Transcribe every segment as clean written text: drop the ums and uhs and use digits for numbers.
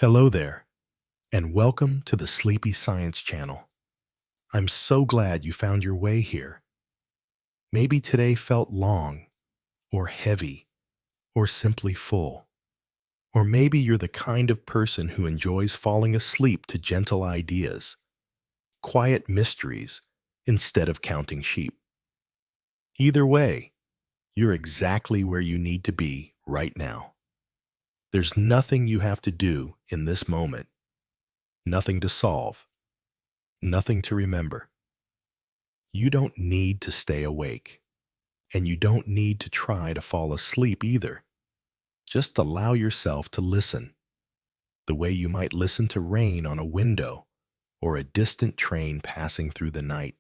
Hello there, and welcome to the Sleepy Science Channel. I'm so glad you found your way here. Maybe today felt long, or heavy, or simply full. Or maybe you're the kind of person who enjoys falling asleep to gentle ideas, quiet mysteries, instead of counting sheep. Either way, you're exactly where you need to be right now. There's nothing you have to do in this moment, nothing to solve, nothing to remember. You don't need to stay awake, and you don't need to try to fall asleep either. Just allow yourself to listen, the way you might listen to rain on a window or a distant train passing through the night.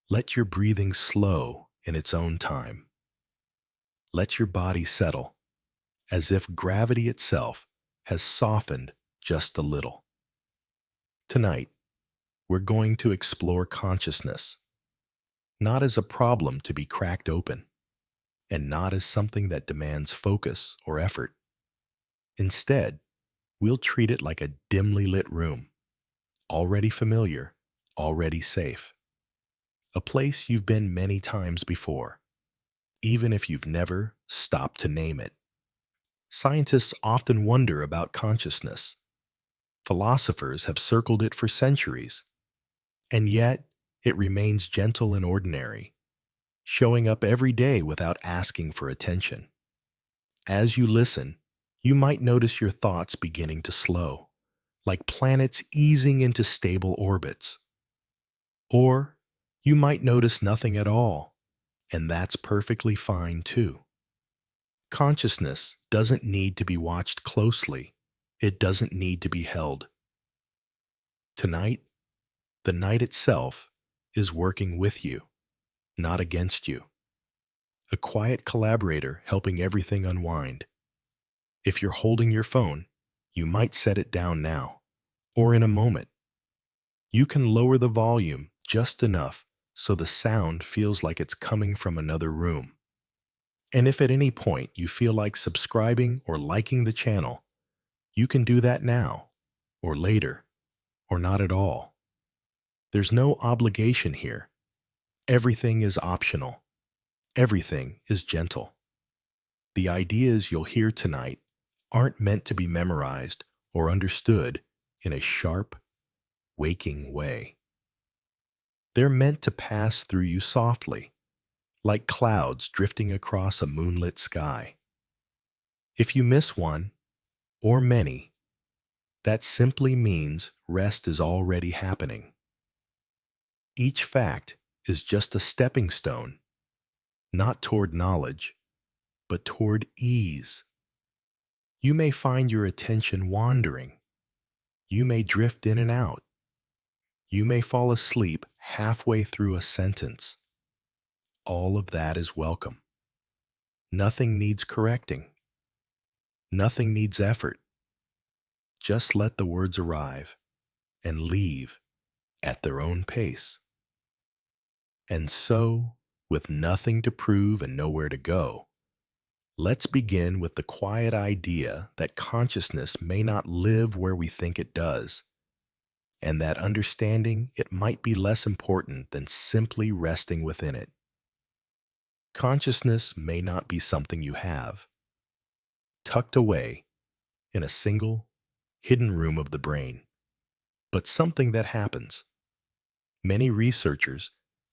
Let your breathing slow in its own time. Let your body settle, as if gravity itself has softened just a little. Tonight, we're going to explore consciousness, not as a problem to be cracked open, and not as something that demands focus or effort. Instead, we'll treat it like a dimly lit room, already familiar, already safe. A place you've been many times before, even if you've never stopped to name it. Scientists often wonder about consciousness. Philosophers have circled it for centuries, and yet it remains gentle and ordinary, showing up every day without asking for attention. As you listen, you might notice your thoughts beginning to slow, like planets easing into stable orbits. Or you might notice nothing at all, and that's perfectly fine too. Consciousness doesn't need to be watched closely. It doesn't need to be held. Tonight, the night itself is working with you, not against you. A quiet collaborator helping everything unwind. If you're holding your phone, you might set it down now, or in a moment. You can lower the volume just enough so the sound feels like it's coming from another room. And if at any point you feel like subscribing or liking the channel, you can do that now, or later, or not at all. There's no obligation here. Everything is optional. Everything is gentle. The ideas you'll hear tonight aren't meant to be memorized or understood in a sharp, waking way. They're meant to pass through you softly, like clouds drifting across a moonlit sky. If you miss one, or many, that simply means rest is already happening. Each fact is just a stepping stone, not toward knowledge, but toward ease. You may find your attention wandering. You may drift in and out. You may fall asleep halfway through a sentence. All of that is welcome. Nothing needs correcting. Nothing needs effort. Just let the words arrive and leave at their own pace. And so, with nothing to prove and nowhere to go, let's begin with the quiet idea that consciousness may not live where we think it does, and that understanding it might be less important than simply resting within it. Consciousness may not be something you have, tucked away in a single, hidden room of the brain, but something that happens. Many researchers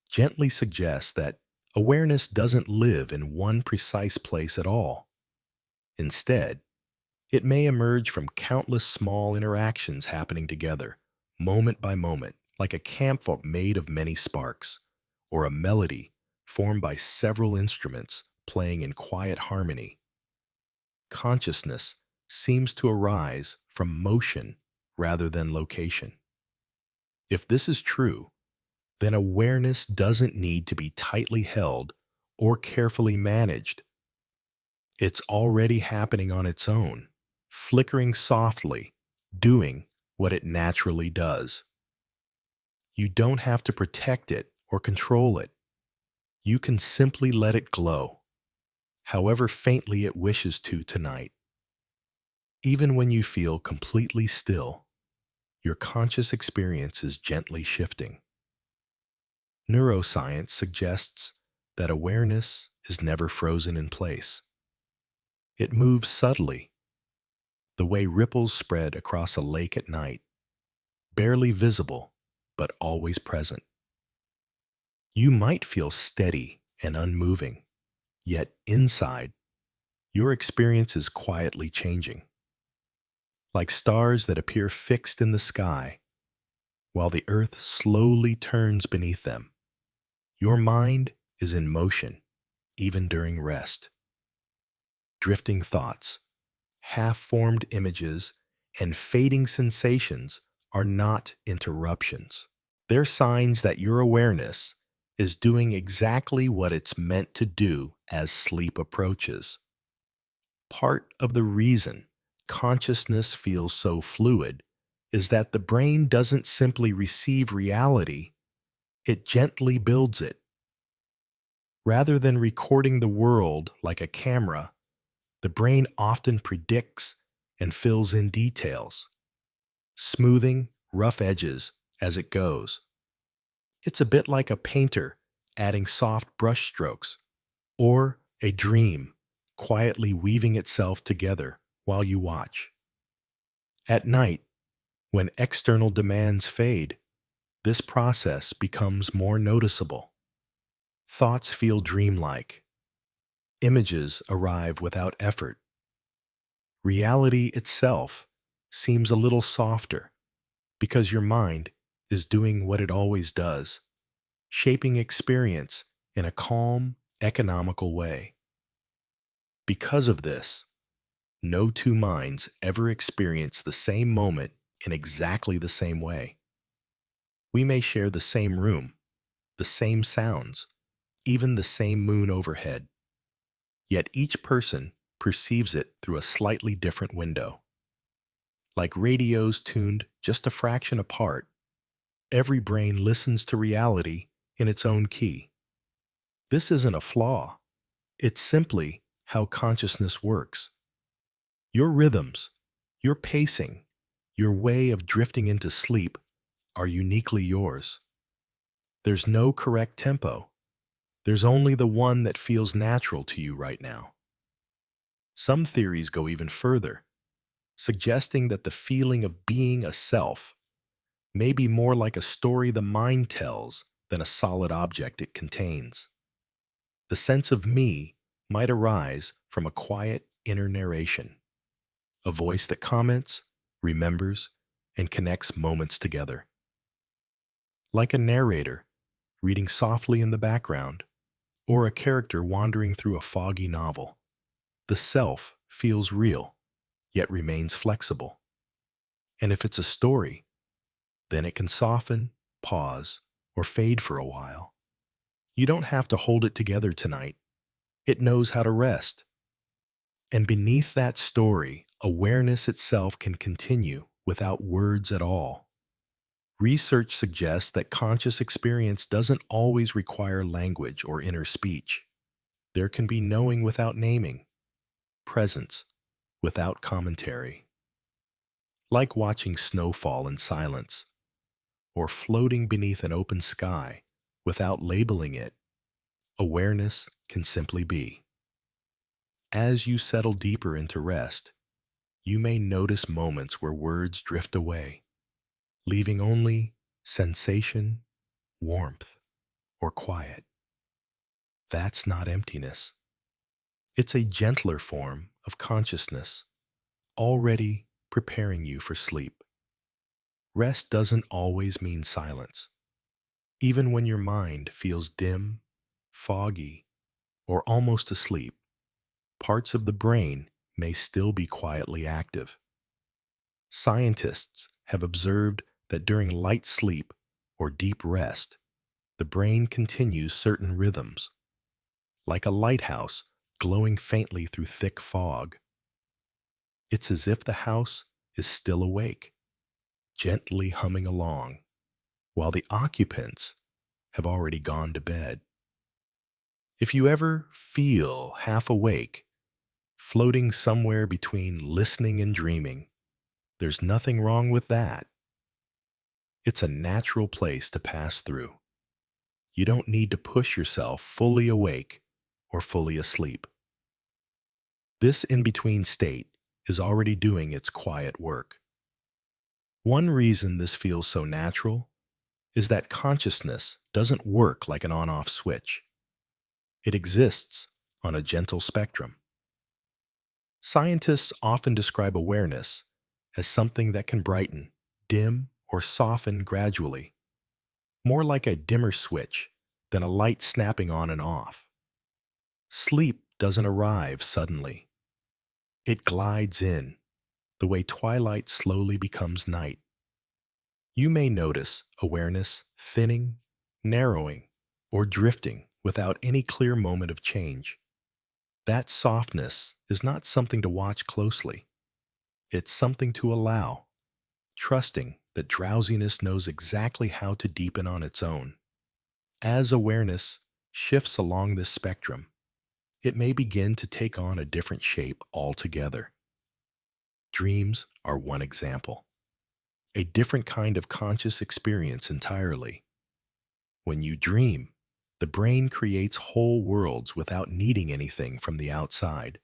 gently suggest that awareness doesn't live in one precise place at all. Instead, it may emerge from countless small interactions happening together, moment by moment, like a campfire made of many sparks, or a melody formed by several instruments playing in quiet harmony. Consciousness seems to arise from motion rather than location. If this is true, then awareness doesn't need to be tightly held or carefully managed. It's already happening on its own, flickering softly, doing what it naturally does. You don't have to protect it or control it. You can simply let it glow, however faintly it wishes to tonight. Even when you feel completely still, your conscious experience is gently shifting. Neuroscience suggests that awareness is never frozen in place. It moves subtly, the way ripples spread across a lake at night, barely visible, but always present. You might feel steady and unmoving, yet inside, your experience is quietly changing. Like stars that appear fixed in the sky, while the earth slowly turns beneath them. Your mind is in motion, even during rest. Drifting thoughts, half-formed images, and fading sensations are not interruptions. They're signs that your awareness is doing exactly what it's meant to do as sleep approaches. Part of the reason consciousness feels so fluid is that the brain doesn't simply receive reality, it gently builds it. Rather than recording the world like a camera, the brain often predicts and fills in details, smoothing rough edges as it goes. It's a bit like a painter adding soft brushstrokes, or a dream quietly weaving itself together while you watch. At night, when external demands fade, this process becomes more noticeable. Thoughts feel dreamlike. Images arrive without effort. Reality itself seems a little softer because your mind is doing what it always does, shaping experience in a calm, economical way. Because of this, no two minds ever experience the same moment in exactly the same way. We may share the same room, the same sounds, even the same moon overhead, yet each person perceives it through a slightly different window. Like radios tuned just a fraction apart, every brain listens to reality in its own key. This isn't a flaw, it's simply how consciousness works. Your rhythms, your pacing, your way of drifting into sleep are uniquely yours. There's no correct tempo. There's only the one that feels natural to you right now. Some theories go even further, suggesting that the feeling of being a self may be more like a story the mind tells than a solid object it contains. The sense of me might arise from a quiet inner narration, a voice that comments, remembers, and connects moments together. Like a narrator reading softly in the background, or a character wandering through a foggy novel, the self feels real, yet remains flexible. And if it's a story, then it can soften, pause, or fade for a while. You don't have to hold it together tonight. It knows how to rest. And beneath that story, awareness itself can continue without words at all. Research suggests that conscious experience doesn't always require language or inner speech. There can be knowing without naming, presence without commentary. Like watching snow fall in silence, or floating beneath an open sky without labeling it, awareness can simply be. As you settle deeper into rest, you may notice moments where words drift away, leaving only sensation, warmth, or quiet. That's not emptiness. It's a gentler form of consciousness, already preparing you for sleep. Rest doesn't always mean silence. Even when your mind feels dim, foggy, or almost asleep, parts of the brain may still be quietly active. Scientists have observed that during light sleep or deep rest, the brain continues certain rhythms, like a lighthouse glowing faintly through thick fog. It's as if the house is still awake, gently humming along, while the occupants have already gone to bed. If you ever feel half awake, floating somewhere between listening and dreaming. There's nothing wrong with that. It's a natural place to pass through. You don't need to push yourself fully awake or fully asleep. This in-between state is already doing its quiet work. One reason this feels so natural is that consciousness doesn't work like an on-off switch. It exists on a gentle spectrum. Scientists often describe awareness as something that can brighten, dim, or soften gradually, more like a dimmer switch than a light snapping on and off. Sleep doesn't arrive suddenly. It glides in, the way twilight slowly becomes night. You may notice awareness thinning, narrowing, or drifting without any clear moment of change. That softness is not something to watch closely. It's something to allow, trusting that drowsiness knows exactly how to deepen on its own. As awareness shifts along this spectrum, it may begin to take on a different shape altogether. Dreams are one example. A different kind of conscious experience entirely. When you dream, the brain creates whole worlds without needing anything from the outside.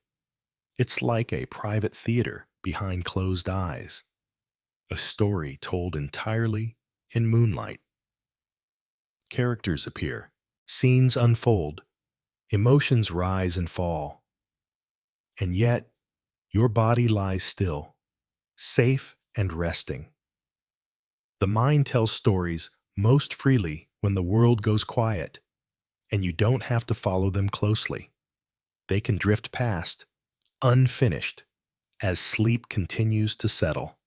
It's like a private theater behind closed eyes, a story told entirely in moonlight. Characters appear, scenes unfold, emotions rise and fall, and yet your body lies still, safe and resting. The mind tells stories most freely when the world goes quiet, and you don't have to follow them closely. They can drift past, unfinished, as sleep continues to settle.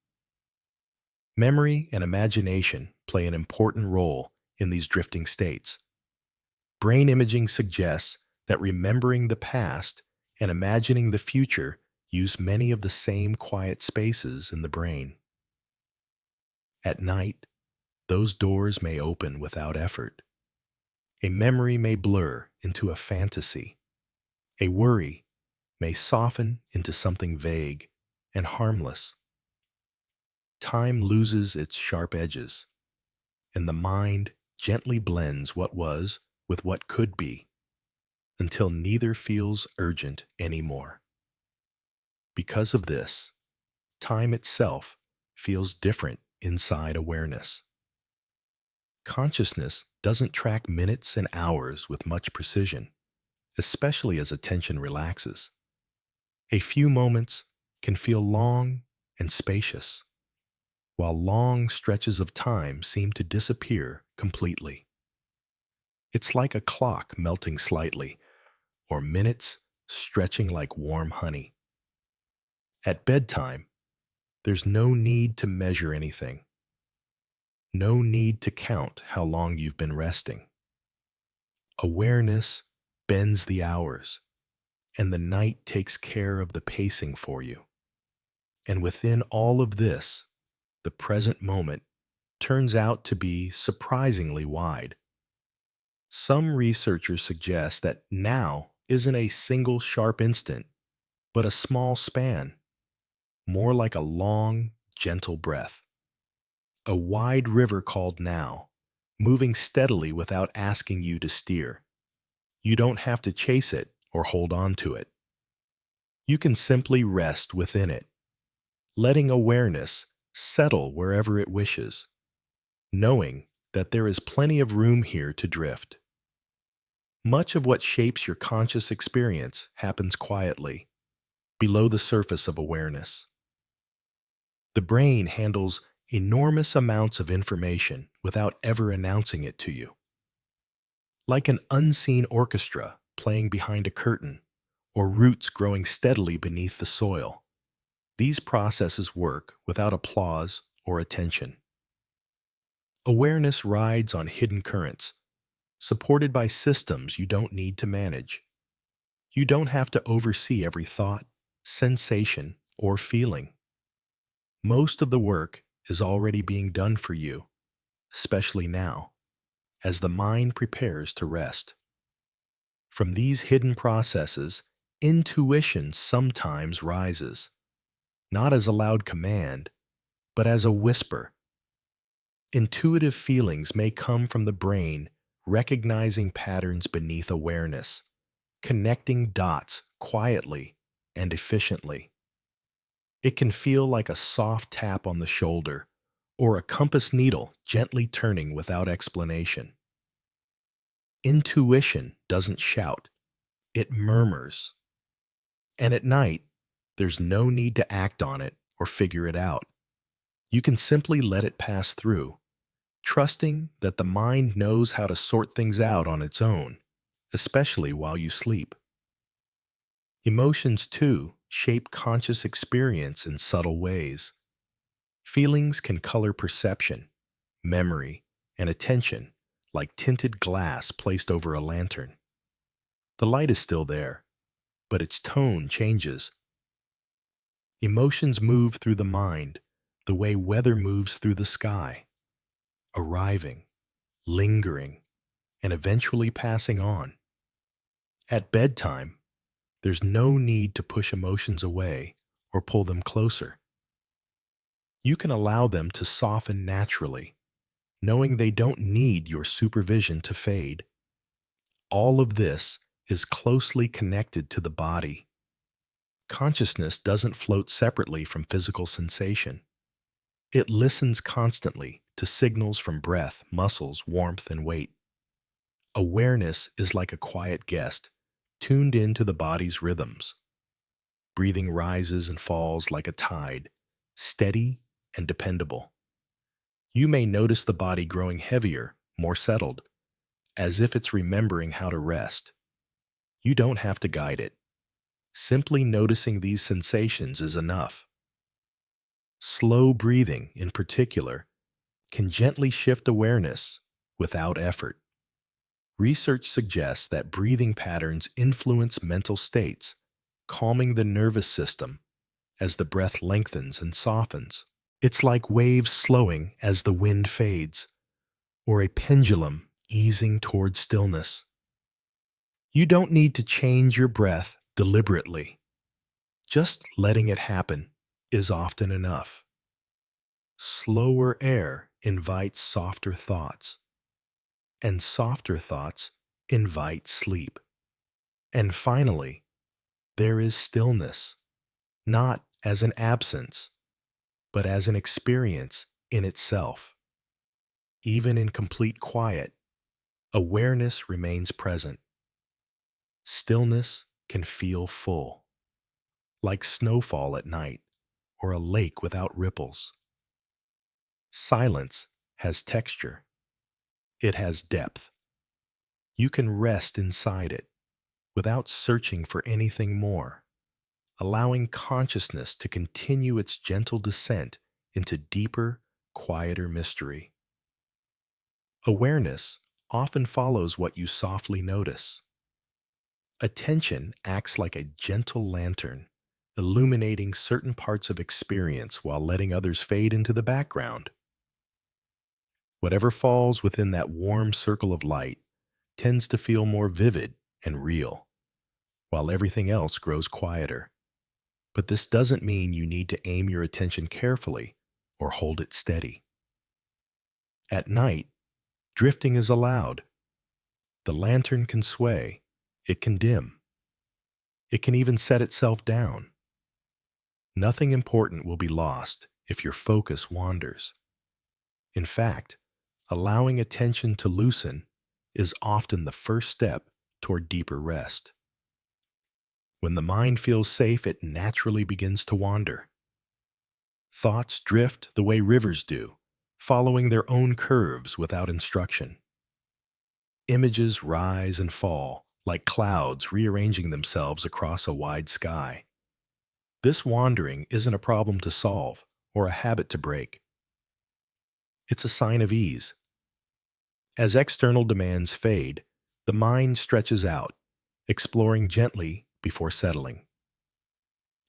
Memory and imagination play an important role in these drifting states. Brain imaging suggests that remembering the past and imagining the future use many of the same quiet spaces in the brain. At night, those doors may open without effort. A memory may blur into a fantasy. A worry may soften into something vague and harmless. Time loses its sharp edges, and the mind gently blends what was with what could be, until neither feels urgent anymore. Because of this, time itself feels different inside awareness. Consciousness doesn't track minutes and hours with much precision, especially as attention relaxes. A few moments can feel long and spacious, while long stretches of time seem to disappear completely. It's like a clock melting slightly, or minutes stretching like warm honey. At bedtime, there's no need to measure anything. No need to count how long you've been resting. Awareness bends the hours, and the night takes care of the pacing for you. And within all of this, the present moment turns out to be surprisingly wide. Some researchers suggest that now isn't a single sharp instant, but a small span, more like a long, gentle breath. A wide river called now, moving steadily without asking you to steer. You don't have to chase it or hold on to it. You can simply rest within it, letting awareness settle wherever it wishes, knowing that there is plenty of room here to drift. Much of what shapes your conscious experience happens quietly, below the surface of awareness. The brain handles enormous amounts of information without ever announcing it to you. Like an unseen orchestra playing behind a curtain, or roots growing steadily beneath the soil, these processes work without applause or attention. Awareness rides on hidden currents, supported by systems you don't need to manage. You don't have to oversee every thought, sensation, or feeling. Most of the work is already being done for you, especially now, as the mind prepares to rest. From these hidden processes, Intuition sometimes rises, not as a loud command, but as a whisper. Intuitive feelings may come from the brain recognizing patterns beneath awareness, connecting dots quietly and efficiently. It can feel like a soft tap on the shoulder or a compass needle gently turning without explanation. Intuition doesn't shout, it murmurs. And at night, there's no need to act on it or figure it out. You can simply let it pass through, trusting that the mind knows how to sort things out on its own, especially while you sleep. Emotions, too, shape conscious experience in subtle ways. Feelings can color perception, memory, and attention like tinted glass placed over a lantern. The light is still there, but its tone changes. Emotions move through the mind the way weather moves through the sky, arriving, lingering, and eventually passing on. At bedtime, there's no need to push emotions away or pull them closer. You can allow them to soften naturally, knowing they don't need your supervision to fade. All of this is closely connected to the body. Consciousness doesn't float separately from physical sensation. It listens constantly to signals from breath, muscles, warmth, and weight. Awareness is like a quiet guest, tuned into the body's rhythms. Breathing rises and falls like a tide, steady and dependable. You may notice the body growing heavier, more settled, as if it's remembering how to rest. You don't have to guide it. Simply noticing these sensations is enough. Slow breathing, in particular, can gently shift awareness without effort. Research suggests that breathing patterns influence mental states, calming the nervous system as the breath lengthens and softens. It's like waves slowing as the wind fades, or a pendulum easing toward stillness. You don't need to change your breath deliberately. Just letting it happen is often enough. Slower air invites softer thoughts, and softer thoughts invite sleep. And finally, there is stillness, not as an absence, but as an experience in itself. Even in complete quiet, awareness remains present. Stillness can feel full, like snowfall at night or a lake without ripples. Silence has texture. It has depth. You can rest inside it without searching for anything more, allowing consciousness to continue its gentle descent into deeper, quieter mystery. Awareness often follows what you softly notice. Attention acts like a gentle lantern, illuminating certain parts of experience while letting others fade into the background. Whatever falls within that warm circle of light tends to feel more vivid and real, while everything else grows quieter. But this doesn't mean you need to aim your attention carefully or hold it steady. At night, drifting is allowed. The lantern can sway, it can dim, it can even set itself down. Nothing important will be lost if your focus wanders. In fact, allowing attention to loosen is often the first step toward deeper rest. When the mind feels safe, it naturally begins to wander. Thoughts drift the way rivers do, following their own curves without instruction. Images rise and fall, like clouds rearranging themselves across a wide sky. This wandering isn't a problem to solve or a habit to break. It's a sign of ease. As external demands fade, the mind stretches out, exploring gently before settling.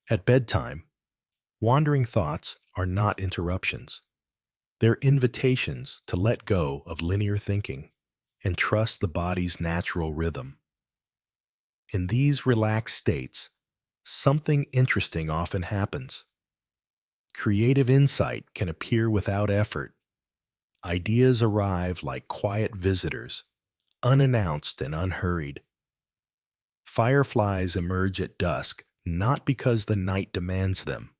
At bedtime, wandering thoughts are not interruptions. They're invitations to let go of linear thinking and trust the body's natural rhythm. In these relaxed states, something interesting often happens. Creative insight can appear without effort. Ideas arrive like quiet visitors, unannounced and unhurried. Fireflies emerge at dusk not because the night demands them,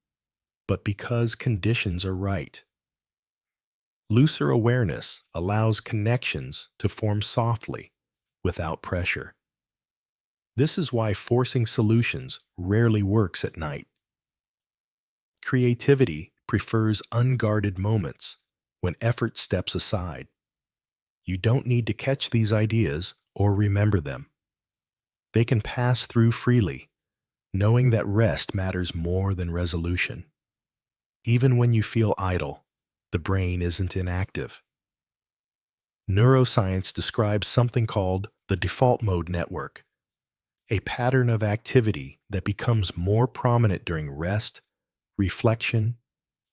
but because conditions are right. Looser awareness allows connections to form softly, without pressure. This is why forcing solutions rarely works at night. Creativity prefers unguarded moments when effort steps aside. You don't need to catch these ideas or remember them. They can pass through freely, knowing that rest matters more than resolution. Even when you feel idle, the brain isn't inactive. Neuroscience describes something called the default mode network, a pattern of activity that becomes more prominent during rest, reflection,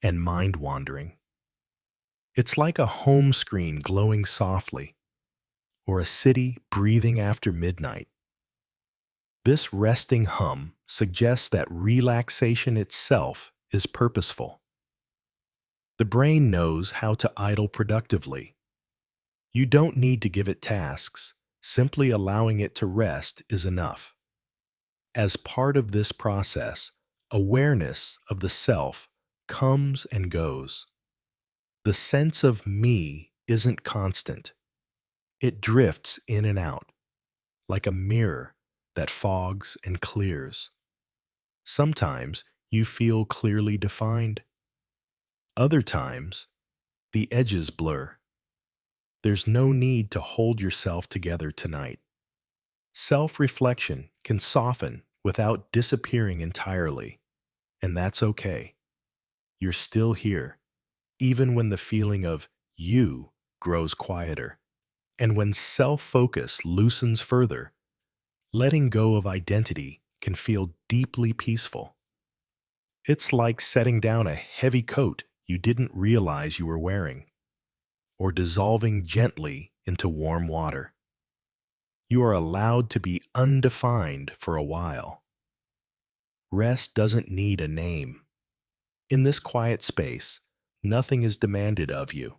and mind wandering. It's like a home screen glowing softly, or a city breathing after midnight. This resting hum suggests that relaxation itself is purposeful. The brain knows how to idle productively. You don't need to give it tasks. Simply allowing it to rest is enough. As part of this process, awareness of the self comes and goes. The sense of me isn't constant. It drifts in and out, like a mirror that fogs and clears. Sometimes you feel clearly defined. Other times, the edges blur. There's no need to hold yourself together tonight. Self-reflection can soften without disappearing entirely, and that's okay. You're still here, even when the feeling of you grows quieter. And when self-focus loosens further, letting go of identity can feel deeply peaceful. It's like setting down a heavy coat you didn't realize you were wearing, or dissolving gently into warm water. You are allowed to be undefined for a while. Rest doesn't need a name. In this quiet space, nothing is demanded of you,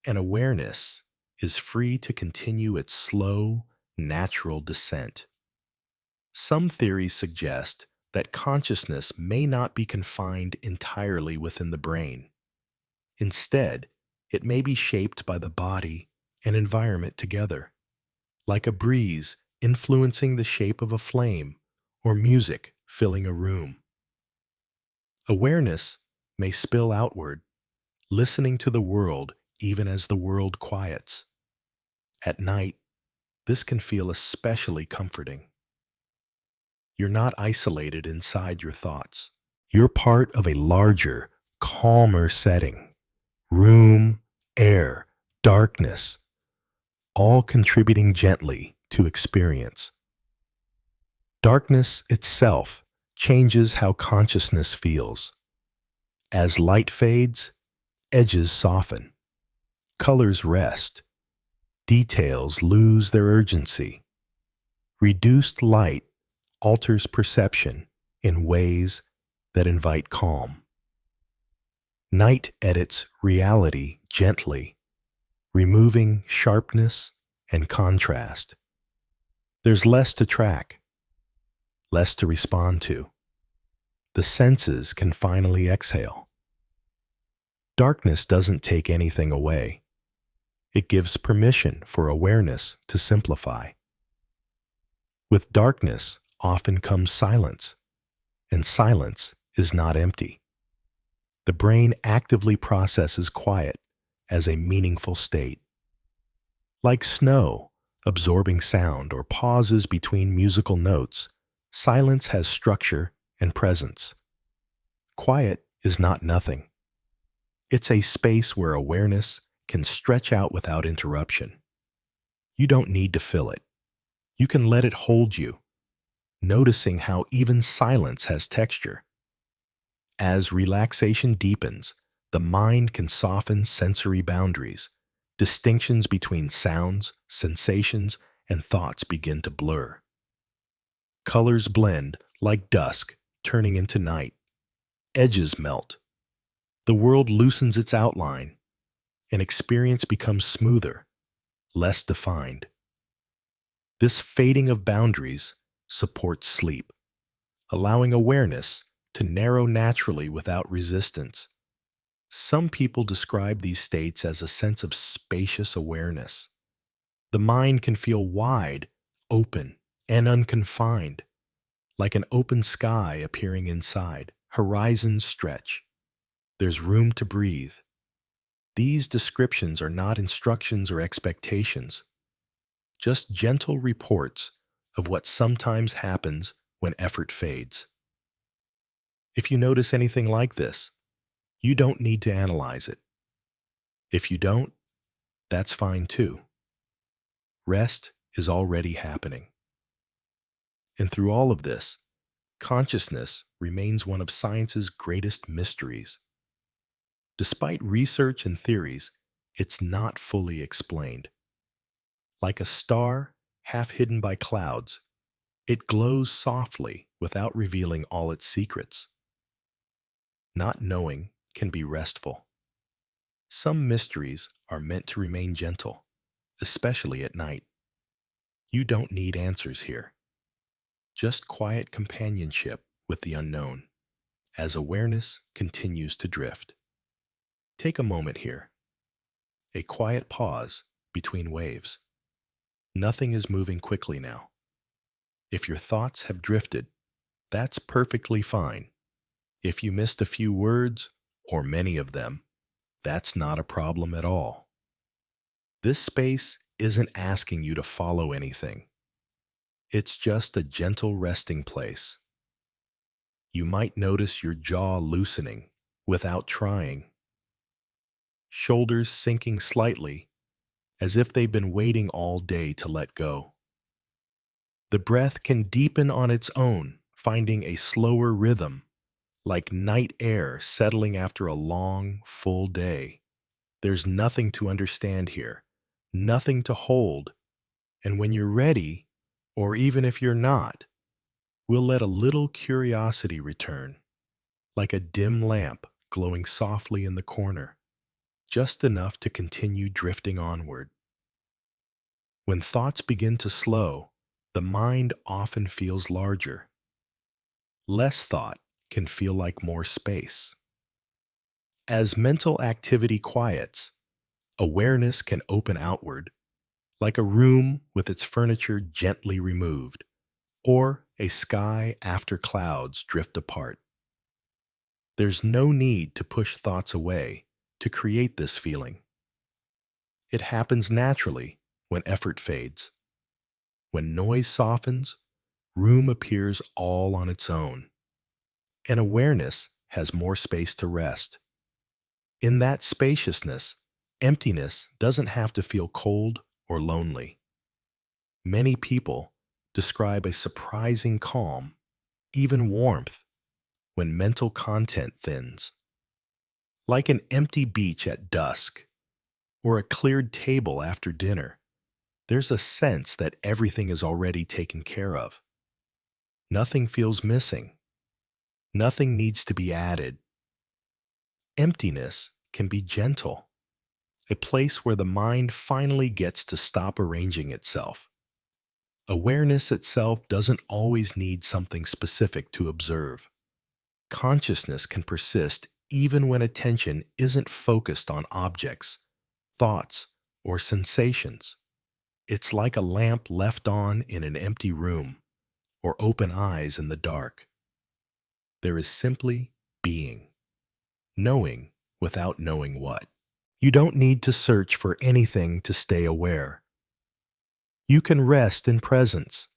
and awareness is free to continue its slow, natural descent. Some theories suggest that consciousness may not be confined entirely within the brain. Instead, it may be shaped by the body and environment together, like a breeze influencing the shape of a flame or music filling a room. Awareness may spill outward, listening to the world even as the world quiets. At night, this can feel especially comforting. You're not isolated inside your thoughts. You're part of a larger, calmer setting. Room, air, darkness, all contributing gently to experience. Darkness itself changes how consciousness feels. As light fades, edges soften, colors rest, details lose their urgency. Reduced light alters perception in ways that invite calm. Night edits reality gently, removing sharpness and contrast. There's less to track, less to respond to. The senses can finally exhale. Darkness doesn't take anything away. It gives permission for awareness to simplify. With darkness often comes silence, and silence is not empty. The brain actively processes quiet as a meaningful state. Like snow, absorbing sound, or pauses between musical notes, silence has structure and presence. Quiet is not nothing. It's a space where awareness can stretch out without interruption. You don't need to fill it. You can let it hold you, noticing how even silence has texture. As relaxation deepens, the mind can soften sensory boundaries. Distinctions between sounds, sensations, and thoughts begin to blur. Colors blend like dusk, turning into night. Edges melt. The world loosens its outline, and experience becomes smoother, less defined. This fading of boundaries supports sleep, allowing awareness to narrow naturally without resistance. Some people describe these states as a sense of spacious awareness. The mind can feel wide, open, and unconfined, like an open sky appearing inside. Horizons stretch. There's room to breathe. These descriptions are not instructions or expectations, just gentle reports of what sometimes happens when effort fades. If you notice anything like this, you don't need to analyze it. If you don't, that's fine too. Rest is already happening. And through all of this, consciousness remains one of science's greatest mysteries. Despite research and theories, it's not fully explained. Like a star half hidden by clouds, it glows softly without revealing all its secrets. Not knowing can be restful. Some mysteries are meant to remain gentle, especially at night. You don't need answers here. Just quiet companionship with the unknown as awareness continues to drift. Take a moment here, a quiet pause between waves. Nothing is moving quickly now. If your thoughts have drifted, that's perfectly fine. If you missed a few words, or many of them, that's not a problem at all. This space isn't asking you to follow anything. It's just a gentle resting place. You might notice your jaw loosening without trying, shoulders sinking slightly as if they've been waiting all day to let go. The breath can deepen on its own, finding a slower rhythm, like night air settling after a long, full day. There's nothing to understand here, nothing to hold, and when you're ready, or even if you're not, we'll let a little curiosity return, like a dim lamp glowing softly in the corner, just enough to continue drifting onward. When thoughts begin to slow, the mind often feels larger. Less thought can feel like more space. As mental activity quiets, awareness can open outward, like a room with its furniture gently removed, or a sky after clouds drift apart. There's no need to push thoughts away to create this feeling. It happens naturally when effort fades. When noise softens, room appears all on its own, and awareness has more space to rest. In that spaciousness, emptiness doesn't have to feel cold or lonely. Many people describe a surprising calm, even warmth, when mental content thins. Like an empty beach at dusk, or a cleared table after dinner, there's a sense that everything is already taken care of. Nothing feels missing. Nothing needs to be added. Emptiness can be gentle, a place where the mind finally gets to stop arranging itself. Awareness itself doesn't always need something specific to observe. Consciousness can persist even when attention isn't focused on objects, thoughts, or sensations. It's like a lamp left on in an empty room, or open eyes in the dark. There is simply being, knowing without knowing what. You don't need to search for anything to stay aware. You can rest in presence,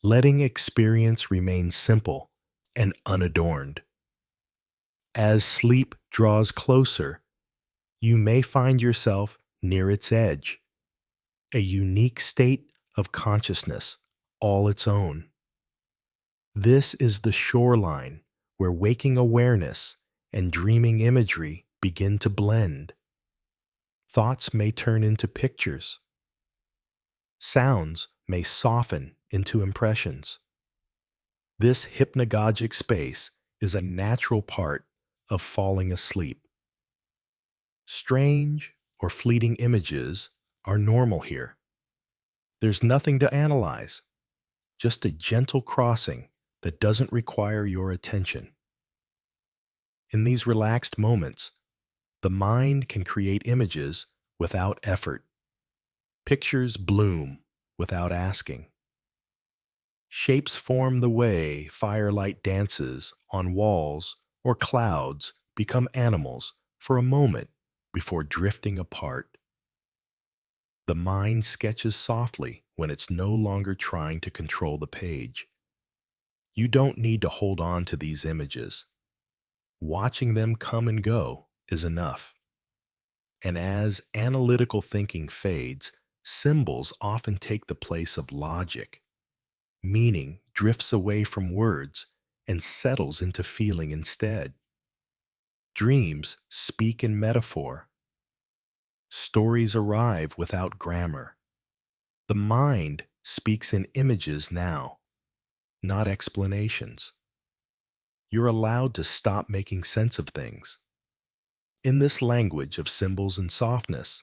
letting experience remain simple and unadorned. As sleep draws closer, you may find yourself near its edge, a unique state of consciousness, all its own. This is the shoreline where waking awareness and dreaming imagery begin to blend. Thoughts may turn into pictures. Sounds may soften into impressions. This hypnagogic space is a natural part of falling asleep. Strange or fleeting images are normal here. There's nothing to analyze, just a gentle crossing that doesn't require your attention. In these relaxed moments, the mind can create images without effort. Pictures bloom without asking. Shapes form the way firelight dances on walls or clouds become animals for a moment before drifting apart. The mind sketches softly when it's no longer trying to control the page. You don't need to hold on to these images. Watching them come and go is enough. And as analytical thinking fades, symbols often take the place of logic. Meaning drifts away from words and settles into feeling instead. Dreams speak in metaphor. Stories arrive without grammar. The mind speaks in images now, not explanations. You're allowed to stop making sense of things. In this language of symbols and softness,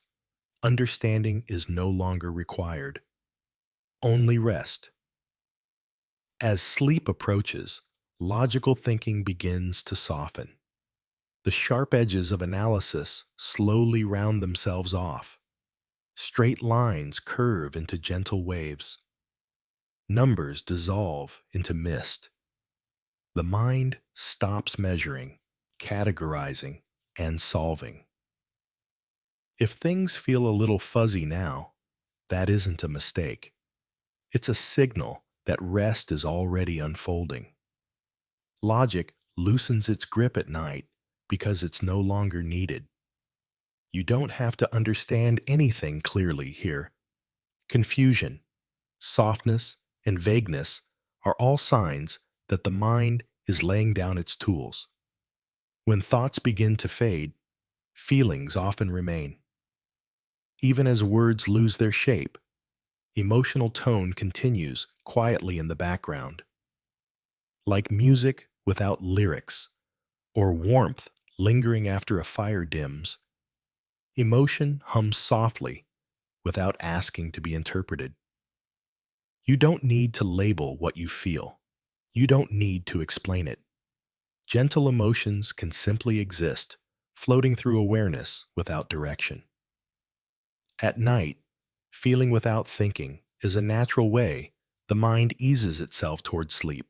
understanding is no longer required. Only rest. As sleep approaches, logical thinking begins to soften. The sharp edges of analysis slowly round themselves off. Straight lines curve into gentle waves. Numbers dissolve into mist. The mind stops measuring, categorizing, and solving. If things feel a little fuzzy now, that isn't a mistake. It's a signal that rest is already unfolding. Logic loosens its grip at night because it's no longer needed. You don't have to understand anything clearly here. Confusion, softness, and vagueness are all signs that the mind is laying down its tools. When thoughts begin to fade, feelings often remain. Even as words lose their shape, emotional tone continues quietly in the background. Like music without lyrics, or warmth lingering after a fire dims, emotion hums softly without asking to be interpreted. You don't need to label what you feel. You don't need to explain it. Gentle emotions can simply exist, floating through awareness without direction. At night, feeling without thinking is a natural way the mind eases itself toward sleep.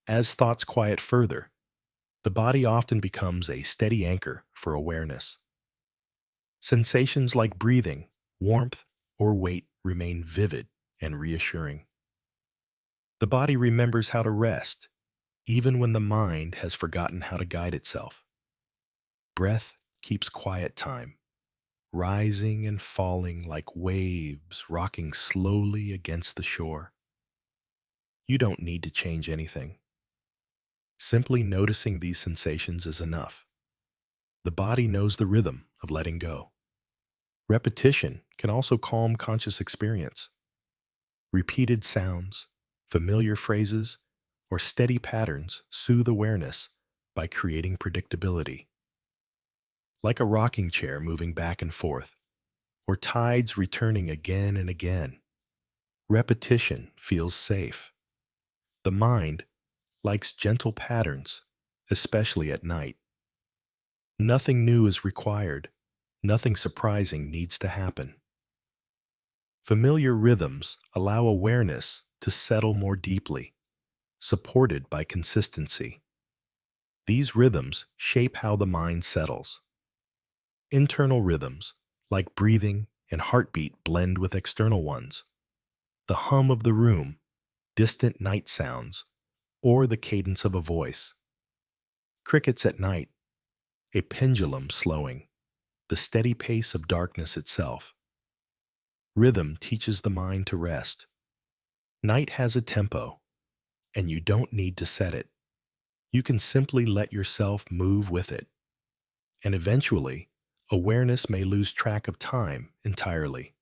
As thoughts quiet further, the body often becomes a steady anchor for awareness. Sensations like breathing, warmth, or weight remain vivid and reassuring. The body remembers how to rest, even when the mind has forgotten how to guide itself. Breath keeps quiet time, rising and falling like waves rocking slowly against the shore. You don't need to change anything. Simply noticing these sensations is enough. The body knows the rhythm of letting go. Repetition can also calm conscious experience. Repeated sounds, familiar phrases, or steady patterns soothe awareness by creating predictability. Like a rocking chair moving back and forth, or tides returning again and again, repetition feels safe. The mind likes gentle patterns, especially at night. Nothing new is required. Nothing surprising needs to happen. Familiar rhythms allow awareness to settle more deeply, supported by consistency. These rhythms shape how the mind settles. Internal rhythms, like breathing and heartbeat, blend with external ones. The hum of the room, distant night sounds, or the cadence of a voice. Crickets at night, a pendulum slowing, the steady pace of darkness itself. Rhythm teaches the mind to rest. Night has a tempo, and you don't need to set it. You can simply let yourself move with it. And eventually, awareness may lose track of time entirely.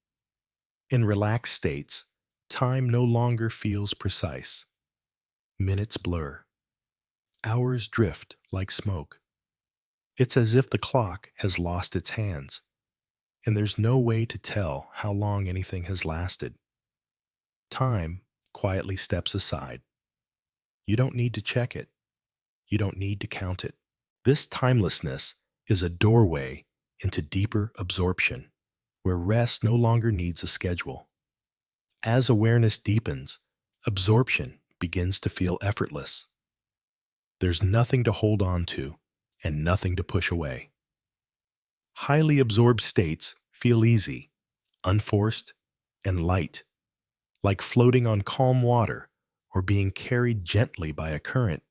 In relaxed states, time no longer feels precise. Minutes blur. Hours drift like smoke. It's as if the clock has lost its hands, and there's no way to tell how long anything has lasted. Time quietly steps aside. You don't need to check it. You don't need to count it. This timelessness is a doorway into deeper absorption, where rest no longer needs a schedule. As awareness deepens, absorption begins to feel effortless. There's nothing to hold on to and nothing to push away. Highly absorbed states feel easy, unforced, and light, like floating on calm water or being carried gently by a current.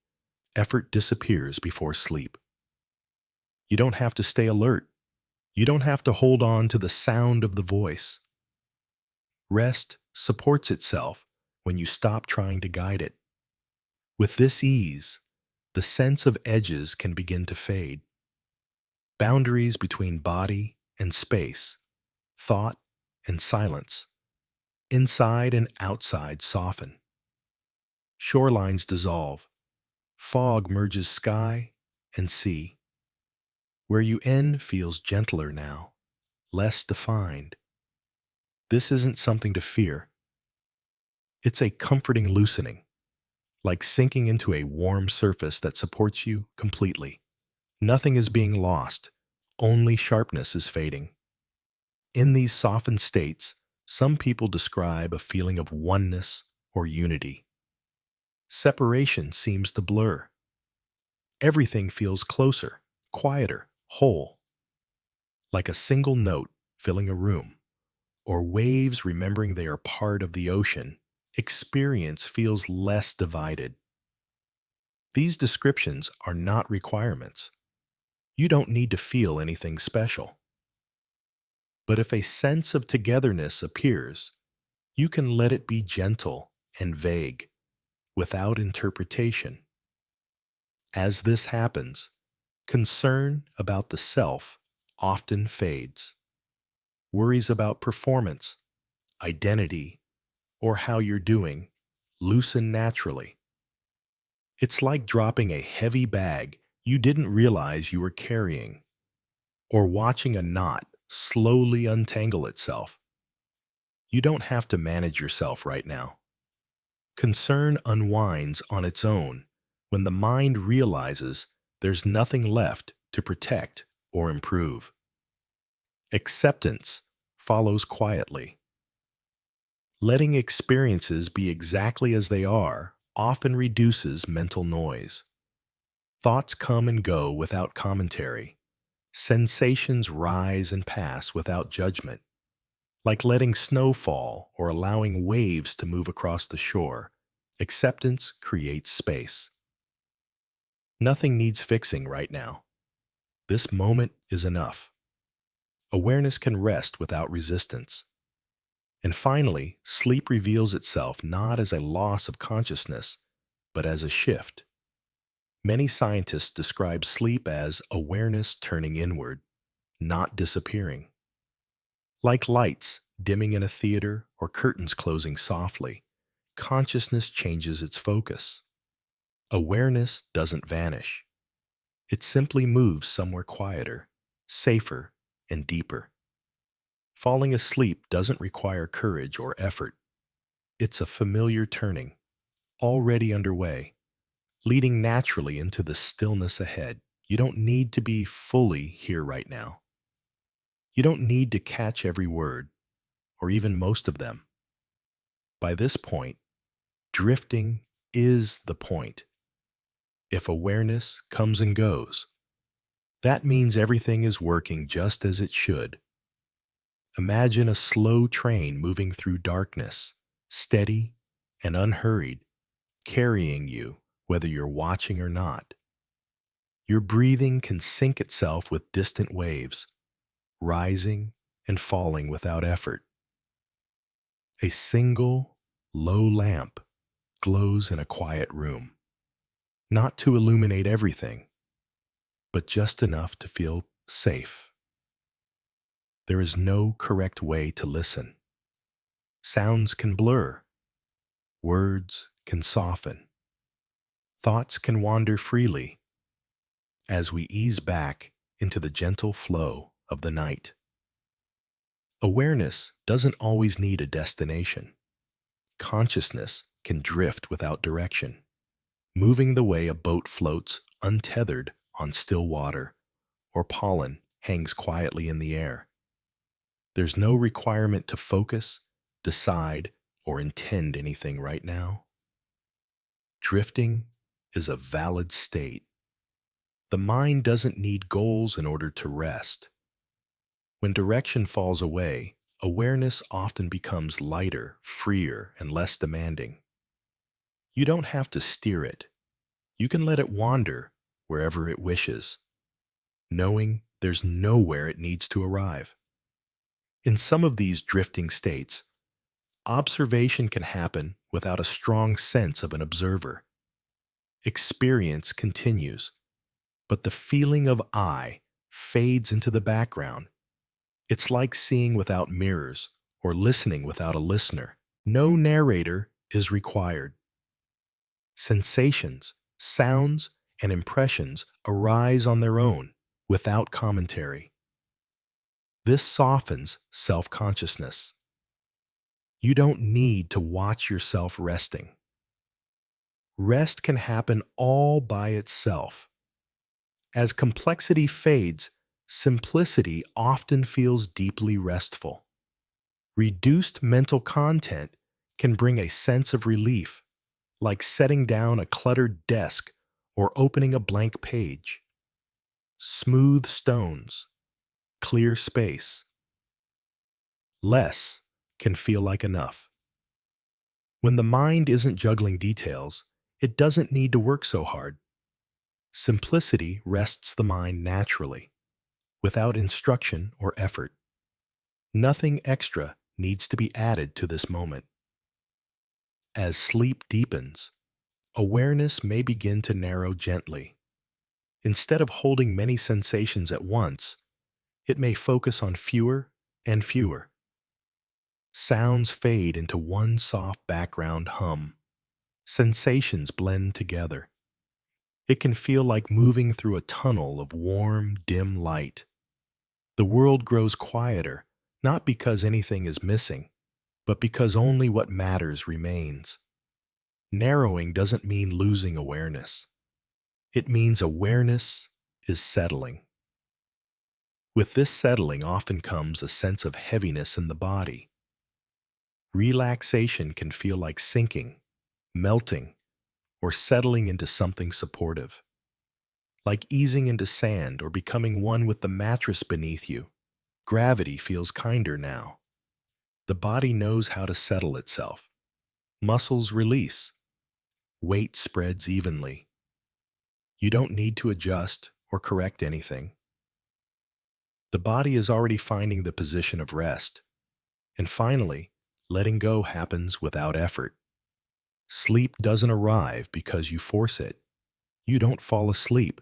Effort disappears before sleep. You don't have to stay alert. You don't have to hold on to the sound of the voice. Rest supports itself when you stop trying to guide it. With this ease, the sense of edges can begin to fade. Boundaries between body and space, thought and silence, inside and outside soften. Shorelines dissolve. Fog merges sky and sea. Where you end feels gentler now, less defined. This isn't something to fear. It's a comforting loosening, like sinking into a warm surface that supports you completely. Nothing is being lost, only sharpness is fading. In these softened states, some people describe a feeling of oneness or unity. Separation seems to blur. Everything feels closer, quieter, whole, like a single note filling a room, or waves remembering they are part of the ocean. Experience feels less divided. These descriptions are not requirements. You don't need to feel anything special. But if a sense of togetherness appears, you can let it be gentle and vague, without interpretation. As this happens, concern about the self often fades. Worries about performance, identity, or how you're doing loosen naturally. It's like dropping a heavy bag you didn't realize you were carrying, or watching a knot slowly untangle itself. You don't have to manage yourself right now. Concern unwinds on its own when the mind realizes there's nothing left to protect or improve. Acceptance follows quietly. Letting experiences be exactly as they are often reduces mental noise. Thoughts come and go without commentary. Sensations rise and pass without judgment. Like letting snow fall or allowing waves to move across the shore, acceptance creates space. Nothing needs fixing right now. This moment is enough. Awareness can rest without resistance. And finally, sleep reveals itself not as a loss of consciousness, but as a shift. Many scientists describe sleep as awareness turning inward, not disappearing. Like lights dimming in a theater or curtains closing softly, consciousness changes its focus. Awareness doesn't vanish. It simply moves somewhere quieter, safer, and deeper. Falling asleep doesn't require courage or effort. It's a familiar turning, already underway, leading naturally into the stillness ahead. You don't need to be fully here right now. You don't need to catch every word, or even most of them. By this point, drifting is the point. If awareness comes and goes, that means everything is working just as it should. Imagine a slow train moving through darkness, steady and unhurried, carrying you whether you're watching or not. Your breathing can sync itself with distant waves, rising and falling without effort. A single, low lamp glows in a quiet room, not to illuminate everything, but just enough to feel safe. There is no correct way to listen. Sounds can blur. Words can soften. Thoughts can wander freely as we ease back into the gentle flow of the night. Awareness doesn't always need a destination. Consciousness can drift without direction, moving the way a boat floats untethered on still water, or pollen hangs quietly in the air. There's no requirement to focus, decide, or intend anything right now. Drifting is a valid state. The mind doesn't need goals in order to rest. When direction falls away, awareness often becomes lighter, freer, and less demanding. You don't have to steer it. You can let it wander wherever it wishes, knowing there's nowhere it needs to arrive. In some of these drifting states, observation can happen without a strong sense of an observer. Experience continues, but the feeling of I fades into the background. It's like seeing without mirrors or listening without a listener. No narrator is required. Sensations, sounds, and impressions arise on their own without commentary. This softens self-consciousness. You don't need to watch yourself resting. Rest can happen all by itself. As complexity fades, simplicity often feels deeply restful. Reduced mental content can bring a sense of relief, like setting down a cluttered desk or opening a blank page. Smooth stones, clear space. Less can feel like enough. When the mind isn't juggling details, it doesn't need to work so hard. Simplicity rests the mind naturally, without instruction or effort. Nothing extra needs to be added to this moment. As sleep deepens, awareness may begin to narrow gently. Instead of holding many sensations at once, it may focus on fewer and fewer. Sounds fade into one soft background hum. Sensations blend together. It can feel like moving through a tunnel of warm, dim light. The world grows quieter, not because anything is missing, but because only what matters remains. Narrowing doesn't mean losing awareness. It means awareness is settling. With this settling often comes a sense of heaviness in the body. Relaxation can feel like sinking, melting, or settling into something supportive. Like easing into sand or becoming one with the mattress beneath you. Gravity feels kinder now. The body knows how to settle itself. Muscles release. Weight spreads evenly. You don't need to adjust or correct anything. The body is already finding the position of rest. And finally, letting go happens without effort. Sleep doesn't arrive because you force it. You don't fall asleep.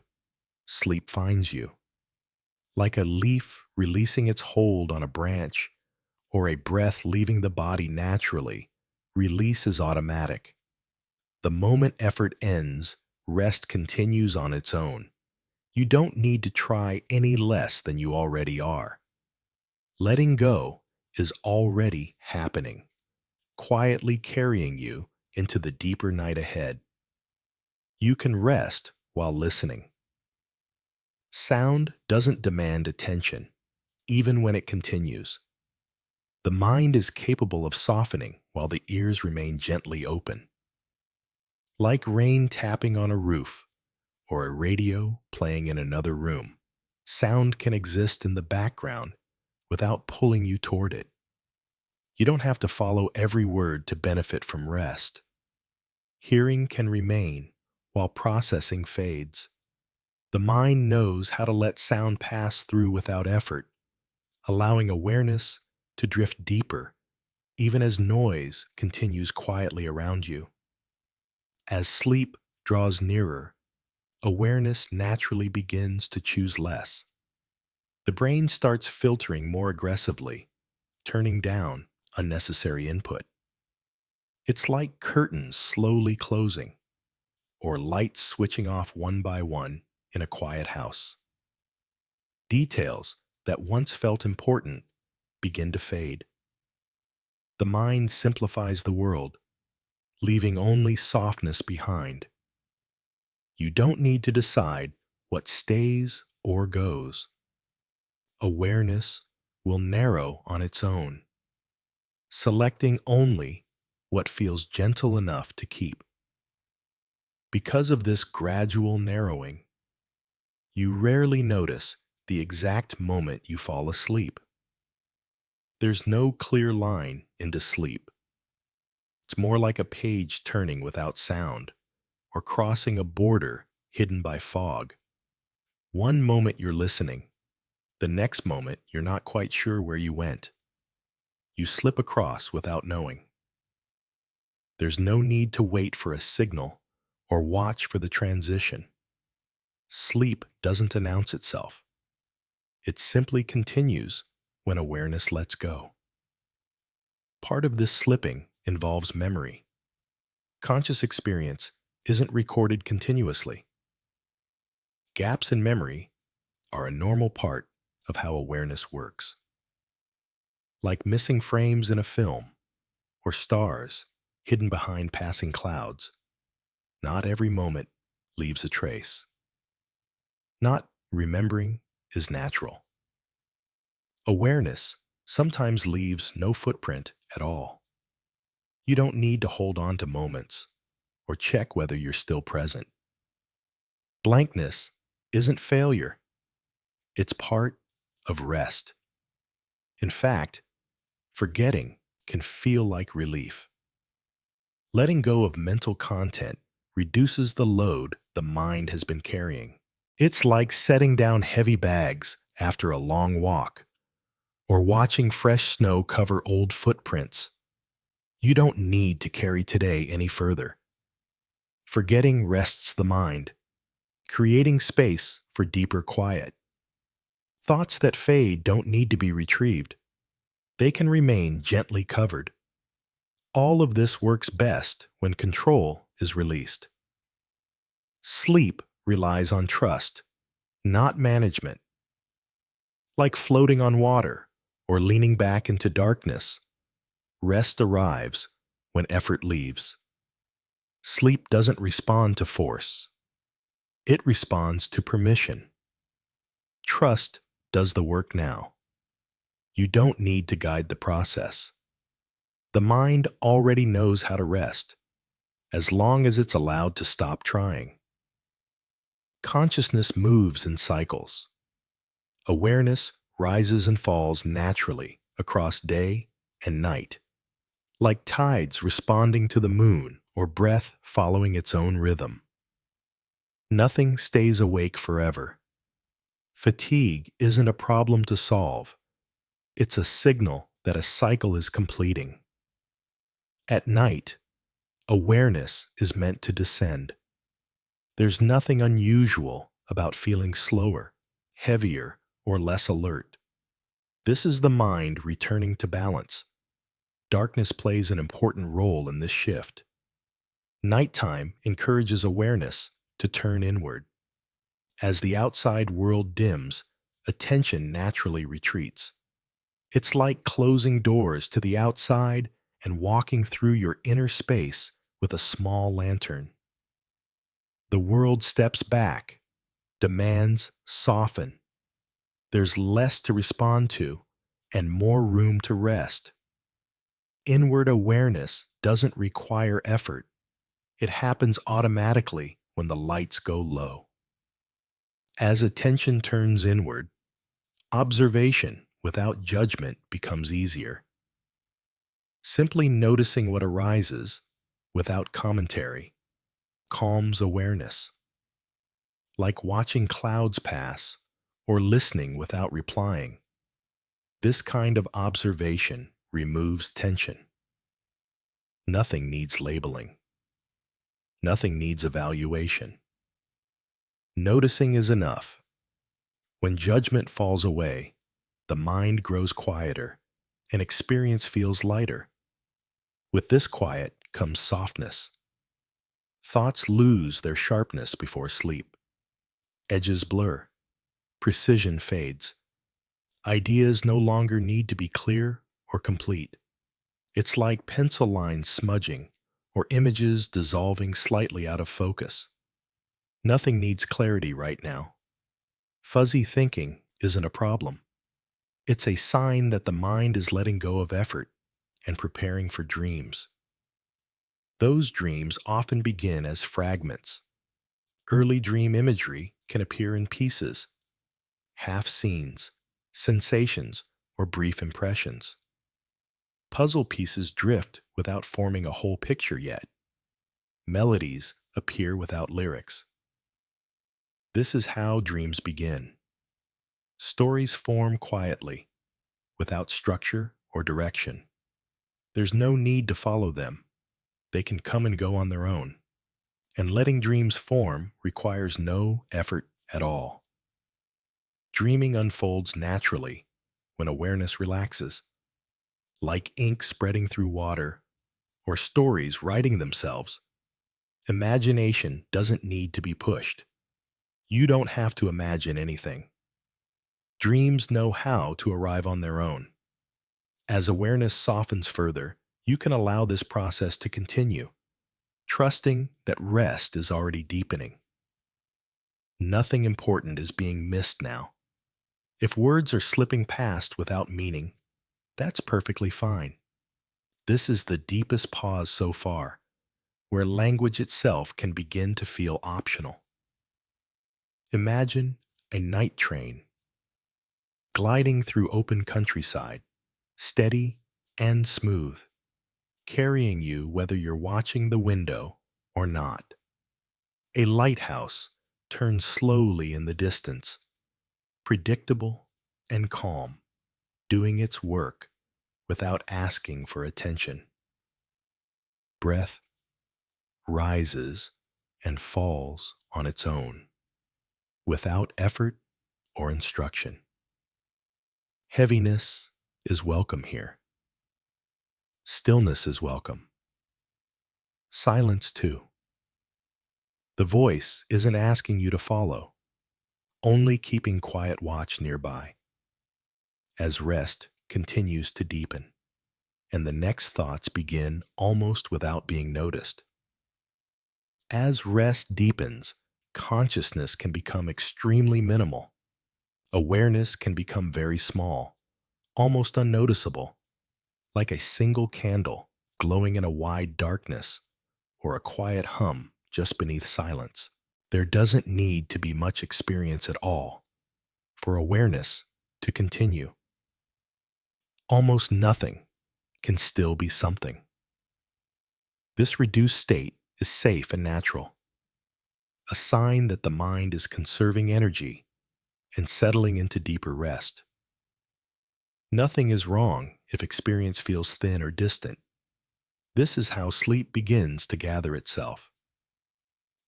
Sleep finds you. Like a leaf releasing its hold on a branch, or a breath leaving the body naturally, release is automatic. The moment effort ends, rest continues on its own. You don't need to try any less than you already are. Letting go is already happening, quietly carrying you into the deeper night ahead. You can rest while listening. Sound doesn't demand attention, even when it continues. The mind is capable of softening while the ears remain gently open. Like rain tapping on a roof or a radio playing in another room, sound can exist in the background without pulling you toward it. You don't have to follow every word to benefit from rest. Hearing can remain while processing fades. The mind knows how to let sound pass through without effort, allowing awareness to drift deeper, even as noise continues quietly around you. As sleep draws nearer, awareness naturally begins to choose less. The brain starts filtering more aggressively, turning down unnecessary input. It's like curtains slowly closing, or lights switching off one by one in a quiet house. Details that once felt important begin to fade. The mind simplifies the world, leaving only softness behind. You don't need to decide what stays or goes. Awareness will narrow on its own, selecting only what feels gentle enough to keep. Because of this gradual narrowing, you rarely notice the exact moment you fall asleep. There's no clear line into sleep. It's more like a page turning without sound, or crossing a border hidden by fog. One moment you're listening, the next moment you're not quite sure where you went. You slip across without knowing. There's no need to wait for a signal or watch for the transition. Sleep doesn't announce itself. It simply continues when awareness lets go. Part of this slipping involves memory. Conscious experience isn't recorded continuously. Gaps in memory are a normal part of how awareness works. Like missing frames in a film or stars hidden behind passing clouds, not every moment leaves a trace. Not remembering is natural. Awareness sometimes leaves no footprint at all. You don't need to hold on to moments or check whether you're still present. Blankness isn't failure. It's part of rest. In fact, forgetting can feel like relief. Letting go of mental content reduces the load the mind has been carrying. It's like setting down heavy bags after a long walk, or watching fresh snow cover old footprints. You don't need to carry today any further. Forgetting rests the mind, creating space for deeper quiet. Thoughts that fade don't need to be retrieved. They can remain gently covered. All of this works best when control is released. Sleep relies on trust, not management. Like floating on water or leaning back into darkness, rest arrives when effort leaves. Sleep doesn't respond to force. It responds to permission. Trust does the work now. You don't need to guide the process. The mind already knows how to rest, as long as it's allowed to stop trying. Consciousness moves in cycles. Awareness rises and falls naturally across day and night, like tides responding to the moon or breath following its own rhythm. Nothing stays awake forever. Fatigue isn't a problem to solve. It's a signal that a cycle is completing. At night, awareness is meant to descend. There's nothing unusual about feeling slower, heavier, or less alert. This is the mind returning to balance. Darkness plays an important role in this shift. Nighttime encourages awareness to turn inward. As the outside world dims, attention naturally retreats. It's like closing doors to the outside and walking through your inner space with a small lantern. The world steps back, demands soften. There's less to respond to and more room to rest. Inward awareness doesn't require effort. It happens automatically when the lights go low. As attention turns inward, observation without judgment becomes easier. Simply noticing what arises without commentary calms awareness. Like watching clouds pass or listening without replying. This kind of observation removes tension. Nothing needs labeling. Nothing needs evaluation. Noticing is enough. When judgment falls away, the mind grows quieter and experience feels lighter. With this quiet comes softness. Thoughts lose their sharpness before sleep. Edges blur. Precision fades. Ideas no longer need to be clear or complete. It's like pencil lines smudging or images dissolving slightly out of focus. Nothing needs clarity right now. Fuzzy thinking isn't a problem. It's a sign that the mind is letting go of effort and preparing for dreams. Those dreams often begin as fragments. Early dream imagery can appear in pieces, half scenes, sensations, or brief impressions. Puzzle pieces drift without forming a whole picture yet. Melodies appear without lyrics. This is how dreams begin. Stories form quietly, without structure or direction. There's no need to follow them. They can come and go on their own. And letting dreams form requires no effort at all. Dreaming unfolds naturally when awareness relaxes, like ink spreading through water or stories writing themselves. Imagination doesn't need to be pushed. You don't have to imagine anything. Dreams know how to arrive on their own. As awareness softens further, you can allow this process to continue, trusting that rest is already deepening. Nothing important is being missed now. If words are slipping past without meaning, that's perfectly fine. This is the deepest pause so far, where language itself can begin to feel optional. Imagine a night train gliding through open countryside, steady and smooth, carrying you whether you're watching the window or not. A lighthouse turns slowly in the distance, predictable and calm, doing its work without asking for attention. Breath rises and falls on its own, without effort or instruction. Heaviness is welcome here. Stillness is welcome. Silence too. The voice isn't asking you to follow, only keeping quiet watch nearby. As rest continues to deepen, and the next thoughts begin almost without being noticed. As rest deepens, consciousness can become extremely minimal. Awareness can become very small, almost unnoticeable, like a single candle glowing in a wide darkness or a quiet hum just beneath silence. There doesn't need to be much experience at all for awareness to continue. Almost nothing can still be something. This reduced state is safe and natural, a sign that the mind is conserving energy and settling into deeper rest. Nothing is wrong if experience feels thin or distant. This is how sleep begins to gather itself.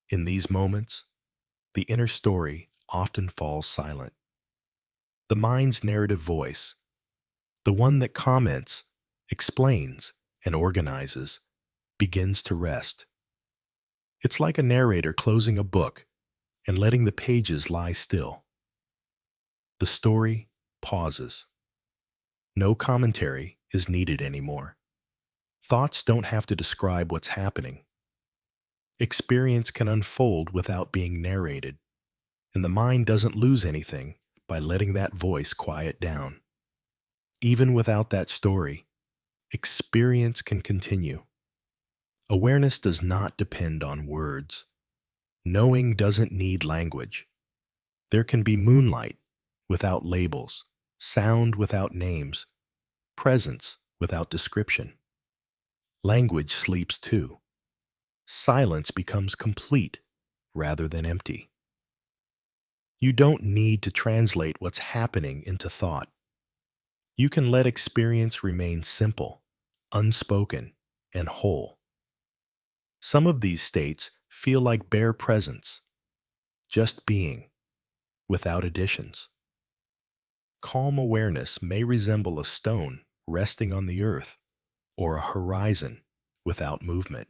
In these moments, the inner story often falls silent. The mind's narrative voice, the one that comments, explains, and organizes, begins to rest. It's like a narrator closing a book and letting the pages lie still. The story pauses. No commentary is needed anymore. Thoughts don't have to describe what's happening. Experience can unfold without being narrated, and the mind doesn't lose anything by letting that voice quiet down. Even without that story, experience can continue. Awareness does not depend on words. Knowing doesn't need language. There can be moonlight without labels, sound without names, presence without description. Language sleeps too. Silence becomes complete rather than empty. You don't need to translate what's happening into thought. You can let experience remain simple, unspoken, and whole. Some of these states feel like bare presence, just being, without additions. Calm awareness may resemble a stone resting on the earth or a horizon without movement.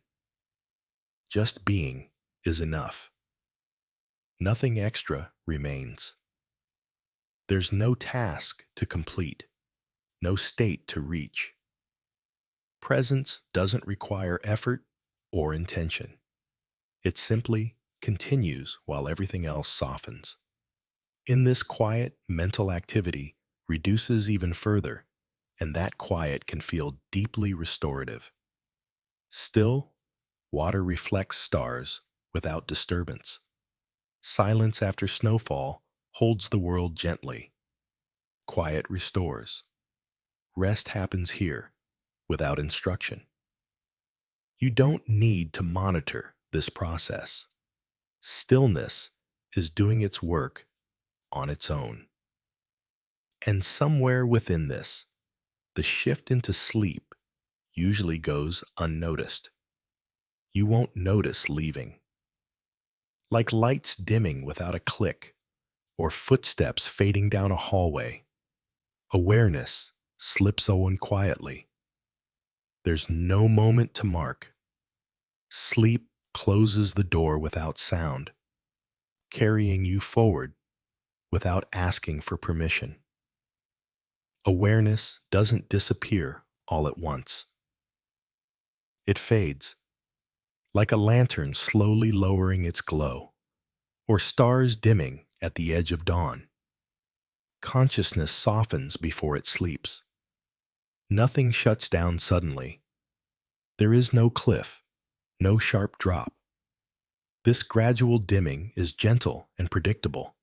Just being is enough. Nothing extra remains. There's no task to complete, no state to reach. Presence doesn't require effort or intention. It simply continues while everything else softens. In this quiet, mental activity reduces even further, and that quiet can feel deeply restorative. Still, water reflects stars without disturbance. Silence after snowfall holds the world gently. Quiet restores. Rest happens here, without instruction. You don't need to monitor this process. Stillness is doing its work on its own. And somewhere within this, the shift into sleep usually goes unnoticed. You won't notice leaving. Like lights dimming without a click, or footsteps fading down a hallway, awareness slips on quietly. There's no moment to mark. Sleep closes the door without sound, carrying you forward without asking for permission. Awareness doesn't disappear all at once. It fades, like a lantern slowly lowering its glow, or stars dimming at the edge of dawn. Consciousness softens before it sleeps. Nothing shuts down suddenly. There is no cliff, no sharp drop. This gradual dimming is gentle and predictable,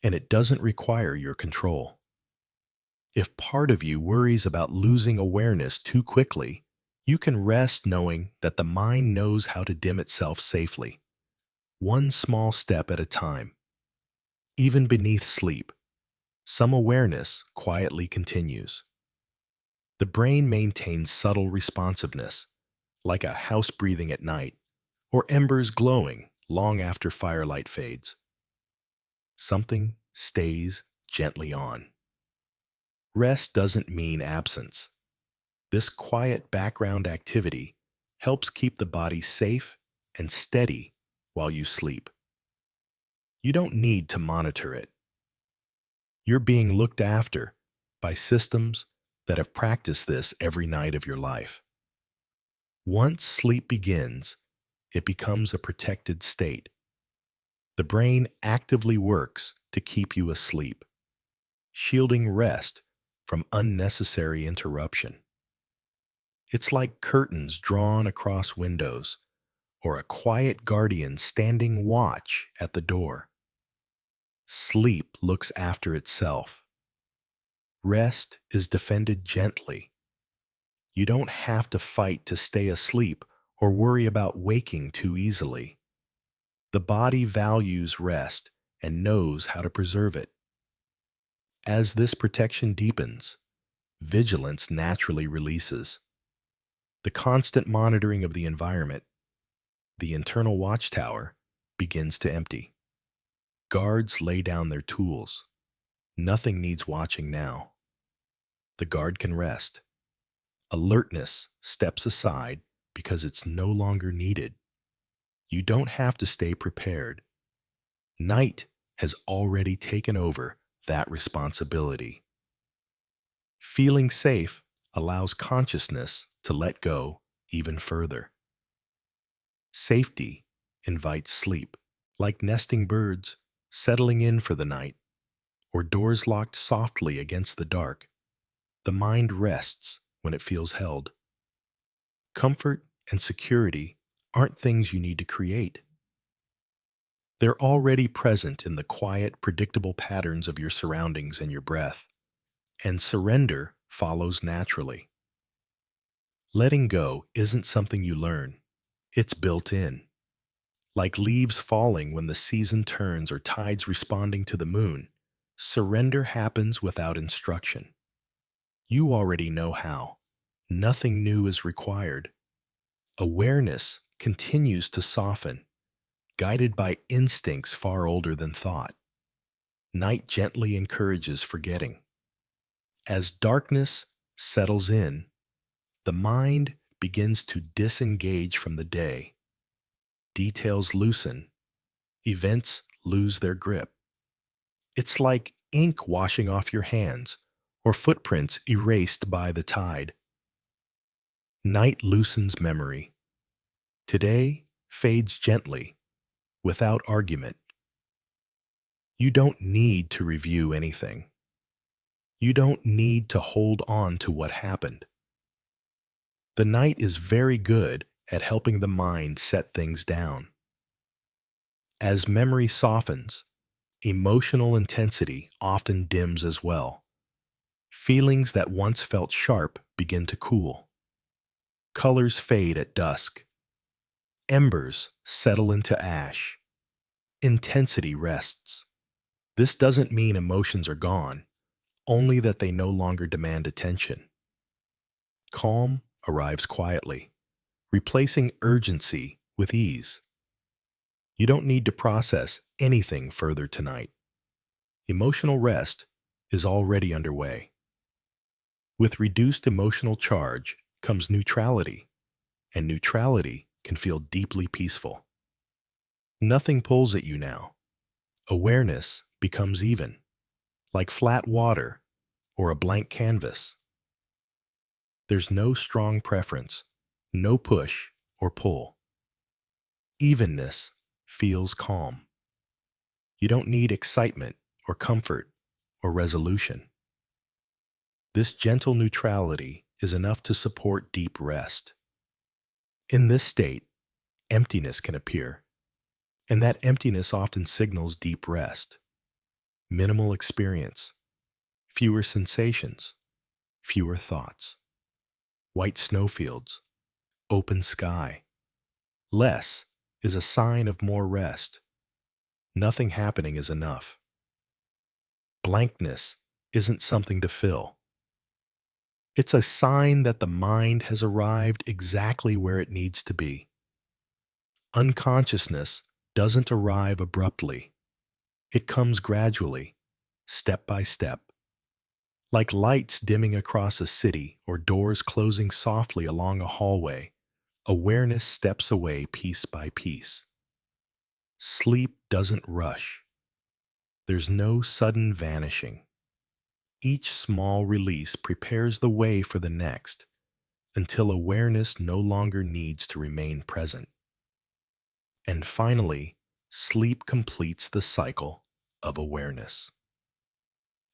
and it doesn't require your control. If part of you worries about losing awareness too quickly, you can rest knowing that the mind knows how to dim itself safely, one small step at a time. Even beneath sleep, some awareness quietly continues. The brain maintains subtle responsiveness, like a house breathing at night, or embers glowing long after firelight fades. Something stays gently on. Rest doesn't mean absence. This quiet background activity helps keep the body safe and steady while you sleep. You don't need to monitor it. You're being looked after by systems that have practiced this every night of your life. Once sleep begins, it becomes a protected state. The brain actively works to keep you asleep, shielding rest from unnecessary interruption. It's like curtains drawn across windows, or a quiet guardian standing watch at the door. Sleep looks after itself. Rest is defended gently. You don't have to fight to stay asleep or worry about waking too easily. The body values rest and knows how to preserve it. As this protection deepens, vigilance naturally releases. The constant monitoring of the environment, the internal watchtower, begins to empty. Guards lay down their tools. Nothing needs watching now. The guard can rest. Alertness steps aside because it's no longer needed. You don't have to stay prepared. Night has already taken over that responsibility. Feeling safe allows consciousness to let go even further. Safety invites sleep, like nesting birds settling in for the night, or doors locked softly against the dark. The mind rests when it feels held. Comfort and security aren't things you need to create. They're already present in the quiet, predictable patterns of your surroundings and your breath, and surrender follows naturally. Letting go isn't something you learn, it's built in. Like leaves falling when the season turns or tides responding to the moon, surrender happens without instruction. You already know how. Nothing new is required. Awareness continues to soften, guided by instincts far older than thought. Night gently encourages forgetting. As darkness settles in, the mind begins to disengage from the day. Details loosen, events lose their grip. It's like ink washing off your hands or footprints erased by the tide. Night loosens memory. Today fades gently, without argument. You don't need to review anything. You don't need to hold on to what happened. The night is very good at helping the mind set things down. As memory softens, emotional intensity often dims as well. Feelings that once felt sharp begin to cool. Colors fade at dusk. Embers settle into ash. Intensity rests. This doesn't mean emotions are gone, only that they no longer demand attention. Calm arrives quietly, replacing urgency with ease. You don't need to process anything further tonight. Emotional rest is already underway. With reduced emotional charge comes neutrality, and neutrality can feel deeply peaceful. Nothing pulls at you now. Awareness becomes even, like flat water or a blank canvas. There's no strong preference, no push or pull. Evenness feels calm. You don't need excitement or comfort or resolution. This gentle neutrality is enough to support deep rest. In this state, emptiness can appear, and that emptiness often signals deep rest. Minimal experience, fewer sensations, fewer thoughts. White snowfields, open sky. Less is a sign of more rest. Nothing happening is enough. Blankness isn't something to fill. It's a sign that the mind has arrived exactly where it needs to be. Unconsciousness doesn't arrive abruptly. It comes gradually, step by step. Like lights dimming across a city or doors closing softly along a hallway, awareness steps away piece by piece. Sleep doesn't rush. There's no sudden vanishing. Each small release prepares the way for the next, until awareness no longer needs to remain present. And finally, sleep completes the cycle of awareness.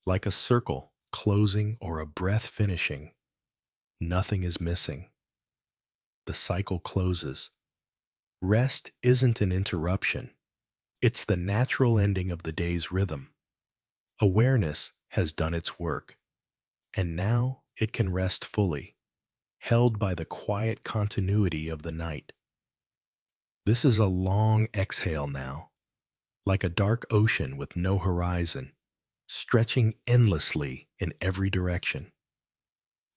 Like a circle closing or a breath finishing, nothing is missing. The cycle closes. Rest isn't an interruption. It's the natural ending of the day's rhythm. Awareness has done its work, and now it can rest fully, held by the quiet continuity of the night. This is a long exhale now, like a dark ocean with no horizon, stretching endlessly in every direction.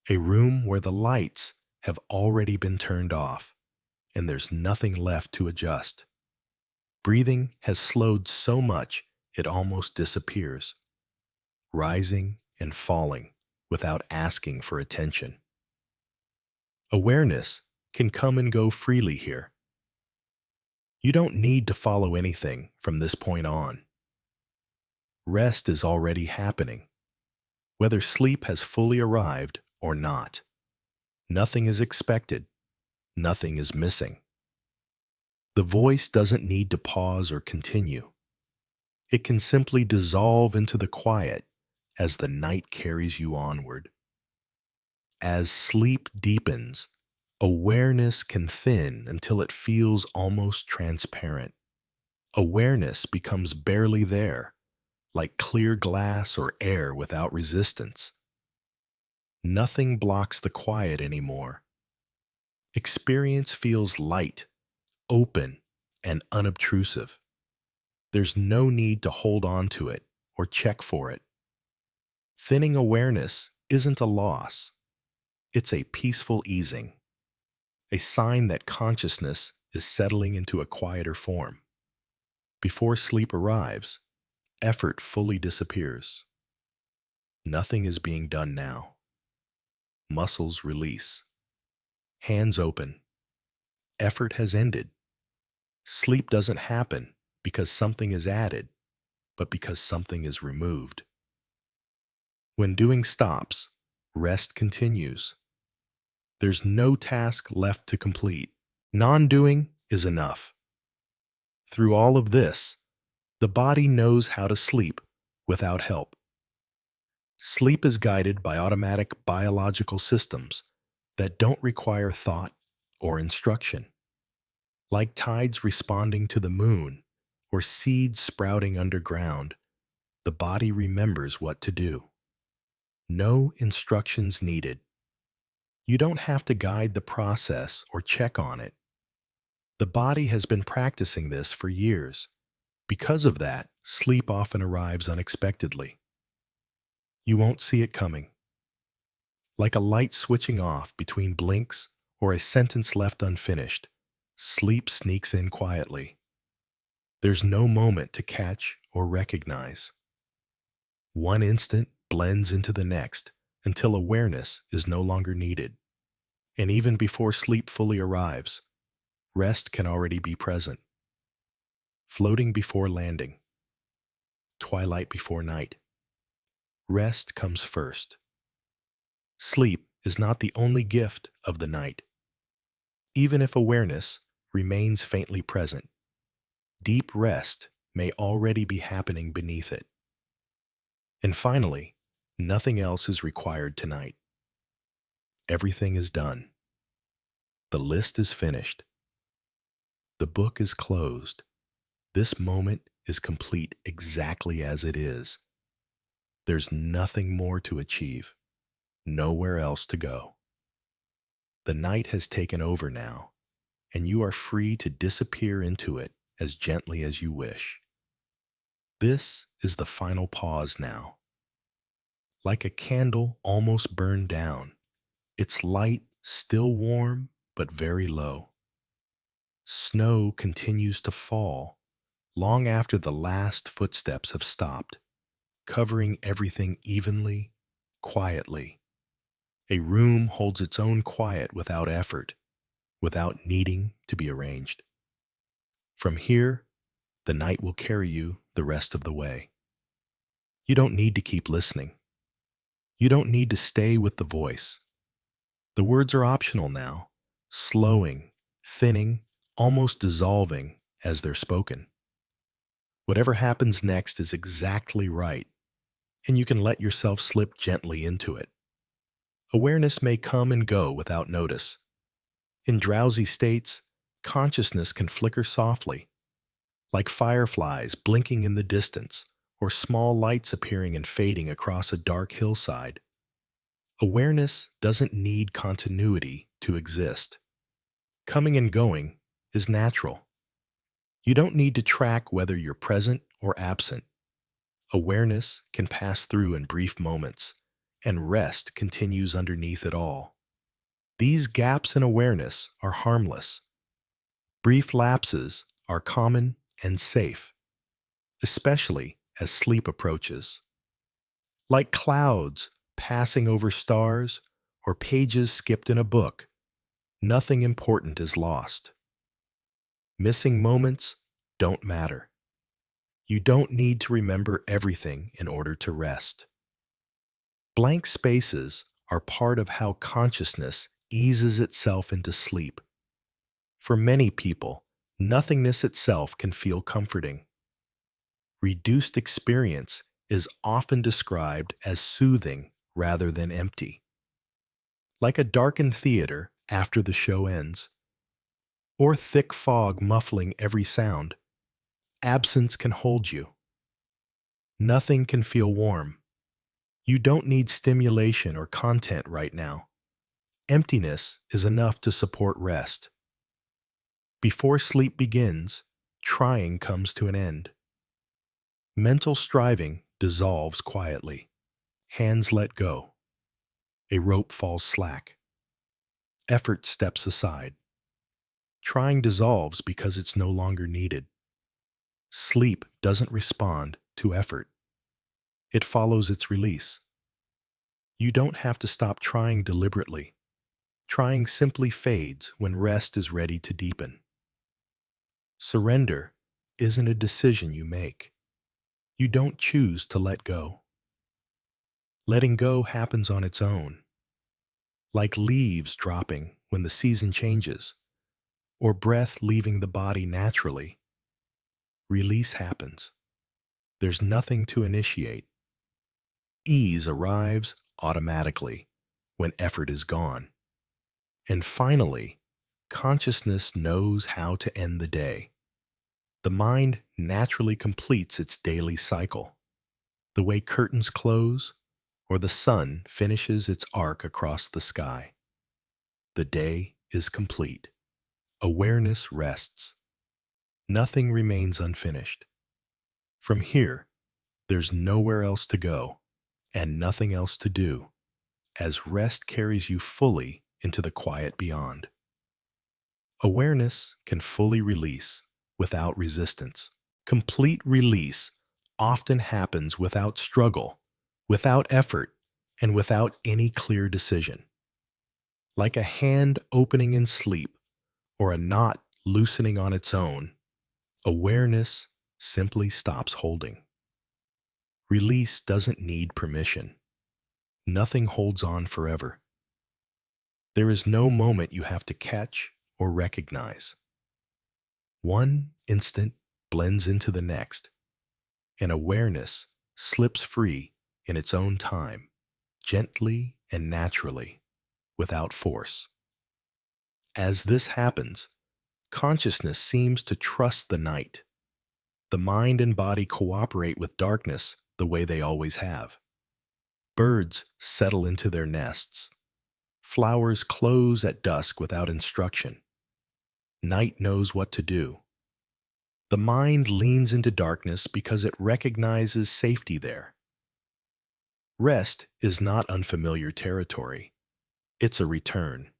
A room where the lights have already been turned off, and there's nothing left to adjust. Breathing has slowed so much it almost disappears, rising and falling without asking for attention. Awareness can come and go freely here. You don't need to follow anything from this point on. Rest is already happening, whether sleep has fully arrived or not. Nothing is expected. Nothing is missing. The voice doesn't need to pause or continue. It can simply dissolve into the quiet as the night carries you onward. As sleep deepens, awareness can thin until it feels almost transparent. Awareness becomes barely there, like clear glass or air without resistance. Nothing blocks the quiet anymore. Experience feels light, open, and unobtrusive. There's no need to hold on to it or check for it. Thinning awareness isn't a loss. It's a peaceful easing, a sign that consciousness is settling into a quieter form. Before sleep arrives, effort fully disappears. Nothing is being done now. Muscles release. Hands open. Effort has ended. Sleep doesn't happen because something is added, but because something is removed. When doing stops, rest continues. There's no task left to complete. Non-doing is enough. Through all of this, the body knows how to sleep without help. Sleep is guided by automatic biological systems that don't require thought or instruction. Like tides responding to the moon or seeds sprouting underground, the body remembers what to do. No instructions needed. You don't have to guide the process or check on it. The body has been practicing this for years. Because of that, sleep often arrives unexpectedly. You won't see it coming. Like a light switching off between blinks or a sentence left unfinished, sleep sneaks in quietly. There's no moment to catch or recognize. One instant blends into the next until awareness is no longer needed. And even before sleep fully arrives, rest can already be present. Floating before landing. Twilight before night. Rest comes first. Sleep is not the only gift of the night. Even if awareness remains faintly present, deep rest may already be happening beneath it. And finally, nothing else is required tonight. Everything is done. The list is finished. The book is closed. This moment is complete exactly as it is. There's nothing more to achieve, nowhere else to go. The night has taken over now, and you are free to disappear into it as gently as you wish. This is the final pause now. Like a candle almost burned down, its light still warm but very low. Snow continues to fall long after the last footsteps have stopped, covering everything evenly, quietly. A room holds its own quiet without effort, without needing to be arranged. From here, the night will carry you the rest of the way. You don't need to keep listening. You don't need to stay with the voice. The words are optional now, slowing, thinning, almost dissolving as they're spoken. Whatever happens next is exactly right, and you can let yourself slip gently into it. Awareness may come and go without notice. In drowsy states, consciousness can flicker softly, like fireflies blinking in the distance or small lights appearing and fading across a dark hillside. Awareness doesn't need continuity to exist. Coming and going is natural. You don't need to track whether you're present or absent. Awareness can pass through in brief moments, and rest continues underneath it all. These gaps in awareness are harmless. Brief lapses are common and safe, especially as sleep approaches. Like clouds passing over stars or pages skipped in a book, nothing important is lost. Missing moments don't matter. You don't need to remember everything in order to rest. Blank spaces are part of how consciousness eases itself into sleep. For many people, nothingness itself can feel comforting. Reduced experience is often described as soothing rather than empty. Like a darkened theater after the show ends, or thick fog muffling every sound, absence can hold you. Nothing can feel warm. You don't need stimulation or content right now. Emptiness is enough to support rest. Before sleep begins, trying comes to an end. Mental striving dissolves quietly. Hands let go. A rope falls slack. Effort steps aside. Trying dissolves because it's no longer needed. Sleep doesn't respond to effort. It follows its release. You don't have to stop trying deliberately. Trying simply fades when rest is ready to deepen. Surrender isn't a decision you make. You don't choose to let go. Letting go happens on its own, like leaves dropping when the season changes, or breath leaving the body naturally. Release happens. There's nothing to initiate. Ease arrives automatically when effort is gone. And finally, consciousness knows how to end the day. The mind naturally completes its daily cycle. The way curtains close, or the sun finishes its arc across the sky. The day is complete. Awareness rests. Nothing remains unfinished. From here, there's nowhere else to go and nothing else to do, as rest carries you fully into the quiet beyond. Awareness can fully release without resistance. Complete release often happens without struggle, without effort, and without any clear decision. Like a hand opening in sleep or a knot loosening on its own, awareness simply stops holding. Release doesn't need permission. Nothing holds on forever. There is no moment you have to catch or recognize. One instant blends into the next, and awareness slips free in its own time, gently and naturally, without force. As this happens, consciousness seems to trust the night. The mind and body cooperate with darkness the way they always have. Birds settle into their nests. Flowers close at dusk without instruction. Night knows what to do. The mind leans into darkness because it recognizes safety there. Rest is not unfamiliar territory. It's a return.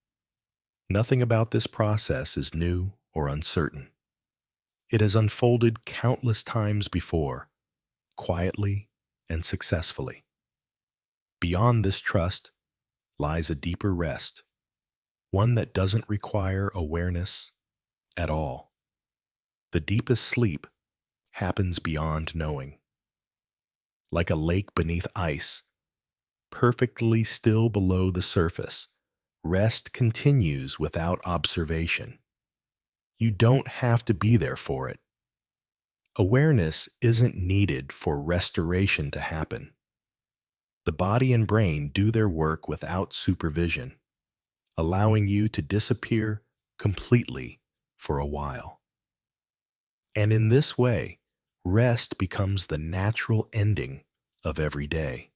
Nothing about this process is new or uncertain. It has unfolded countless times before, quietly and successfully. Beyond this trust lies a deeper rest, one that doesn't require awareness at all. The deepest sleep happens beyond knowing. Like a lake beneath ice, perfectly still below the surface, rest continues without observation. You don't have to be there for it. Awareness isn't needed for restoration to happen. The body and brain do their work without supervision, allowing you to disappear completely for a while. And in this way, rest becomes the natural ending of every day.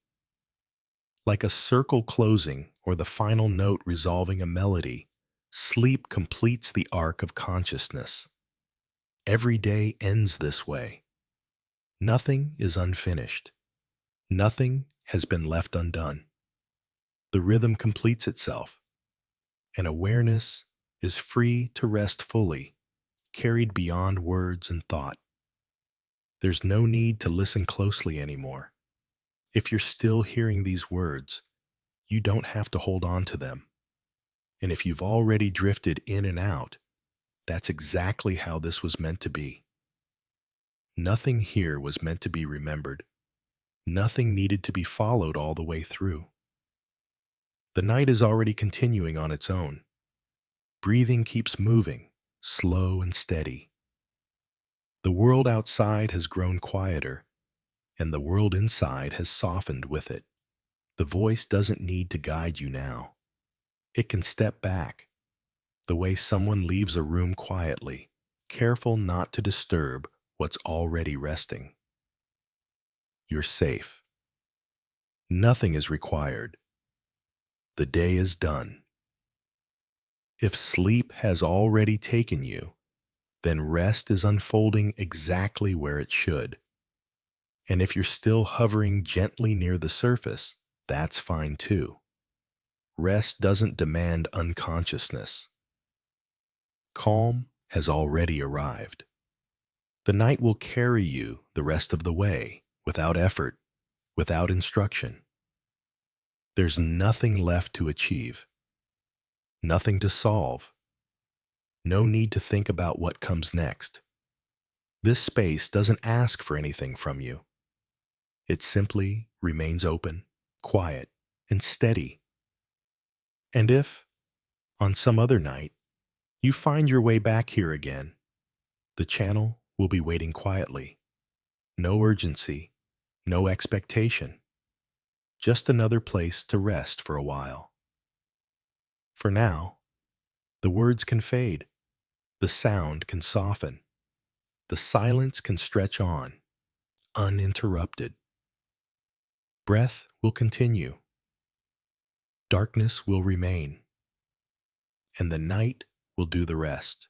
Like a circle closing or the final note resolving a melody, sleep completes the arc of consciousness. Every day ends this way. Nothing is unfinished. Nothing has been left undone. The rhythm completes itself, and awareness is free to rest fully, carried beyond words and thought. There's no need to listen closely anymore. If you're still hearing these words, you don't have to hold on to them. And if you've already drifted in and out, that's exactly how this was meant to be. Nothing here was meant to be remembered. Nothing needed to be followed all the way through. The night is already continuing on its own. Breathing keeps moving, slow and steady. The world outside has grown quieter, and the world inside has softened with it. The voice doesn't need to guide you now. It can step back, the way someone leaves a room quietly, careful not to disturb what's already resting. You're safe. Nothing is required. The day is done. If sleep has already taken you, then rest is unfolding exactly where it should. And if you're still hovering gently near the surface, that's fine too. Rest doesn't demand unconsciousness. Calm has already arrived. The night will carry you the rest of the way, without effort, without instruction. There's nothing left to achieve, nothing to solve, no need to think about what comes next. This space doesn't ask for anything from you. It simply remains open, quiet, and steady. And if, on some other night, you find your way back here again, the channel will be waiting quietly. No urgency, no expectation. Just another place to rest for a while. For now, the words can fade, the sound can soften, the silence can stretch on, uninterrupted. Breath will continue, darkness will remain, and the night will do the rest.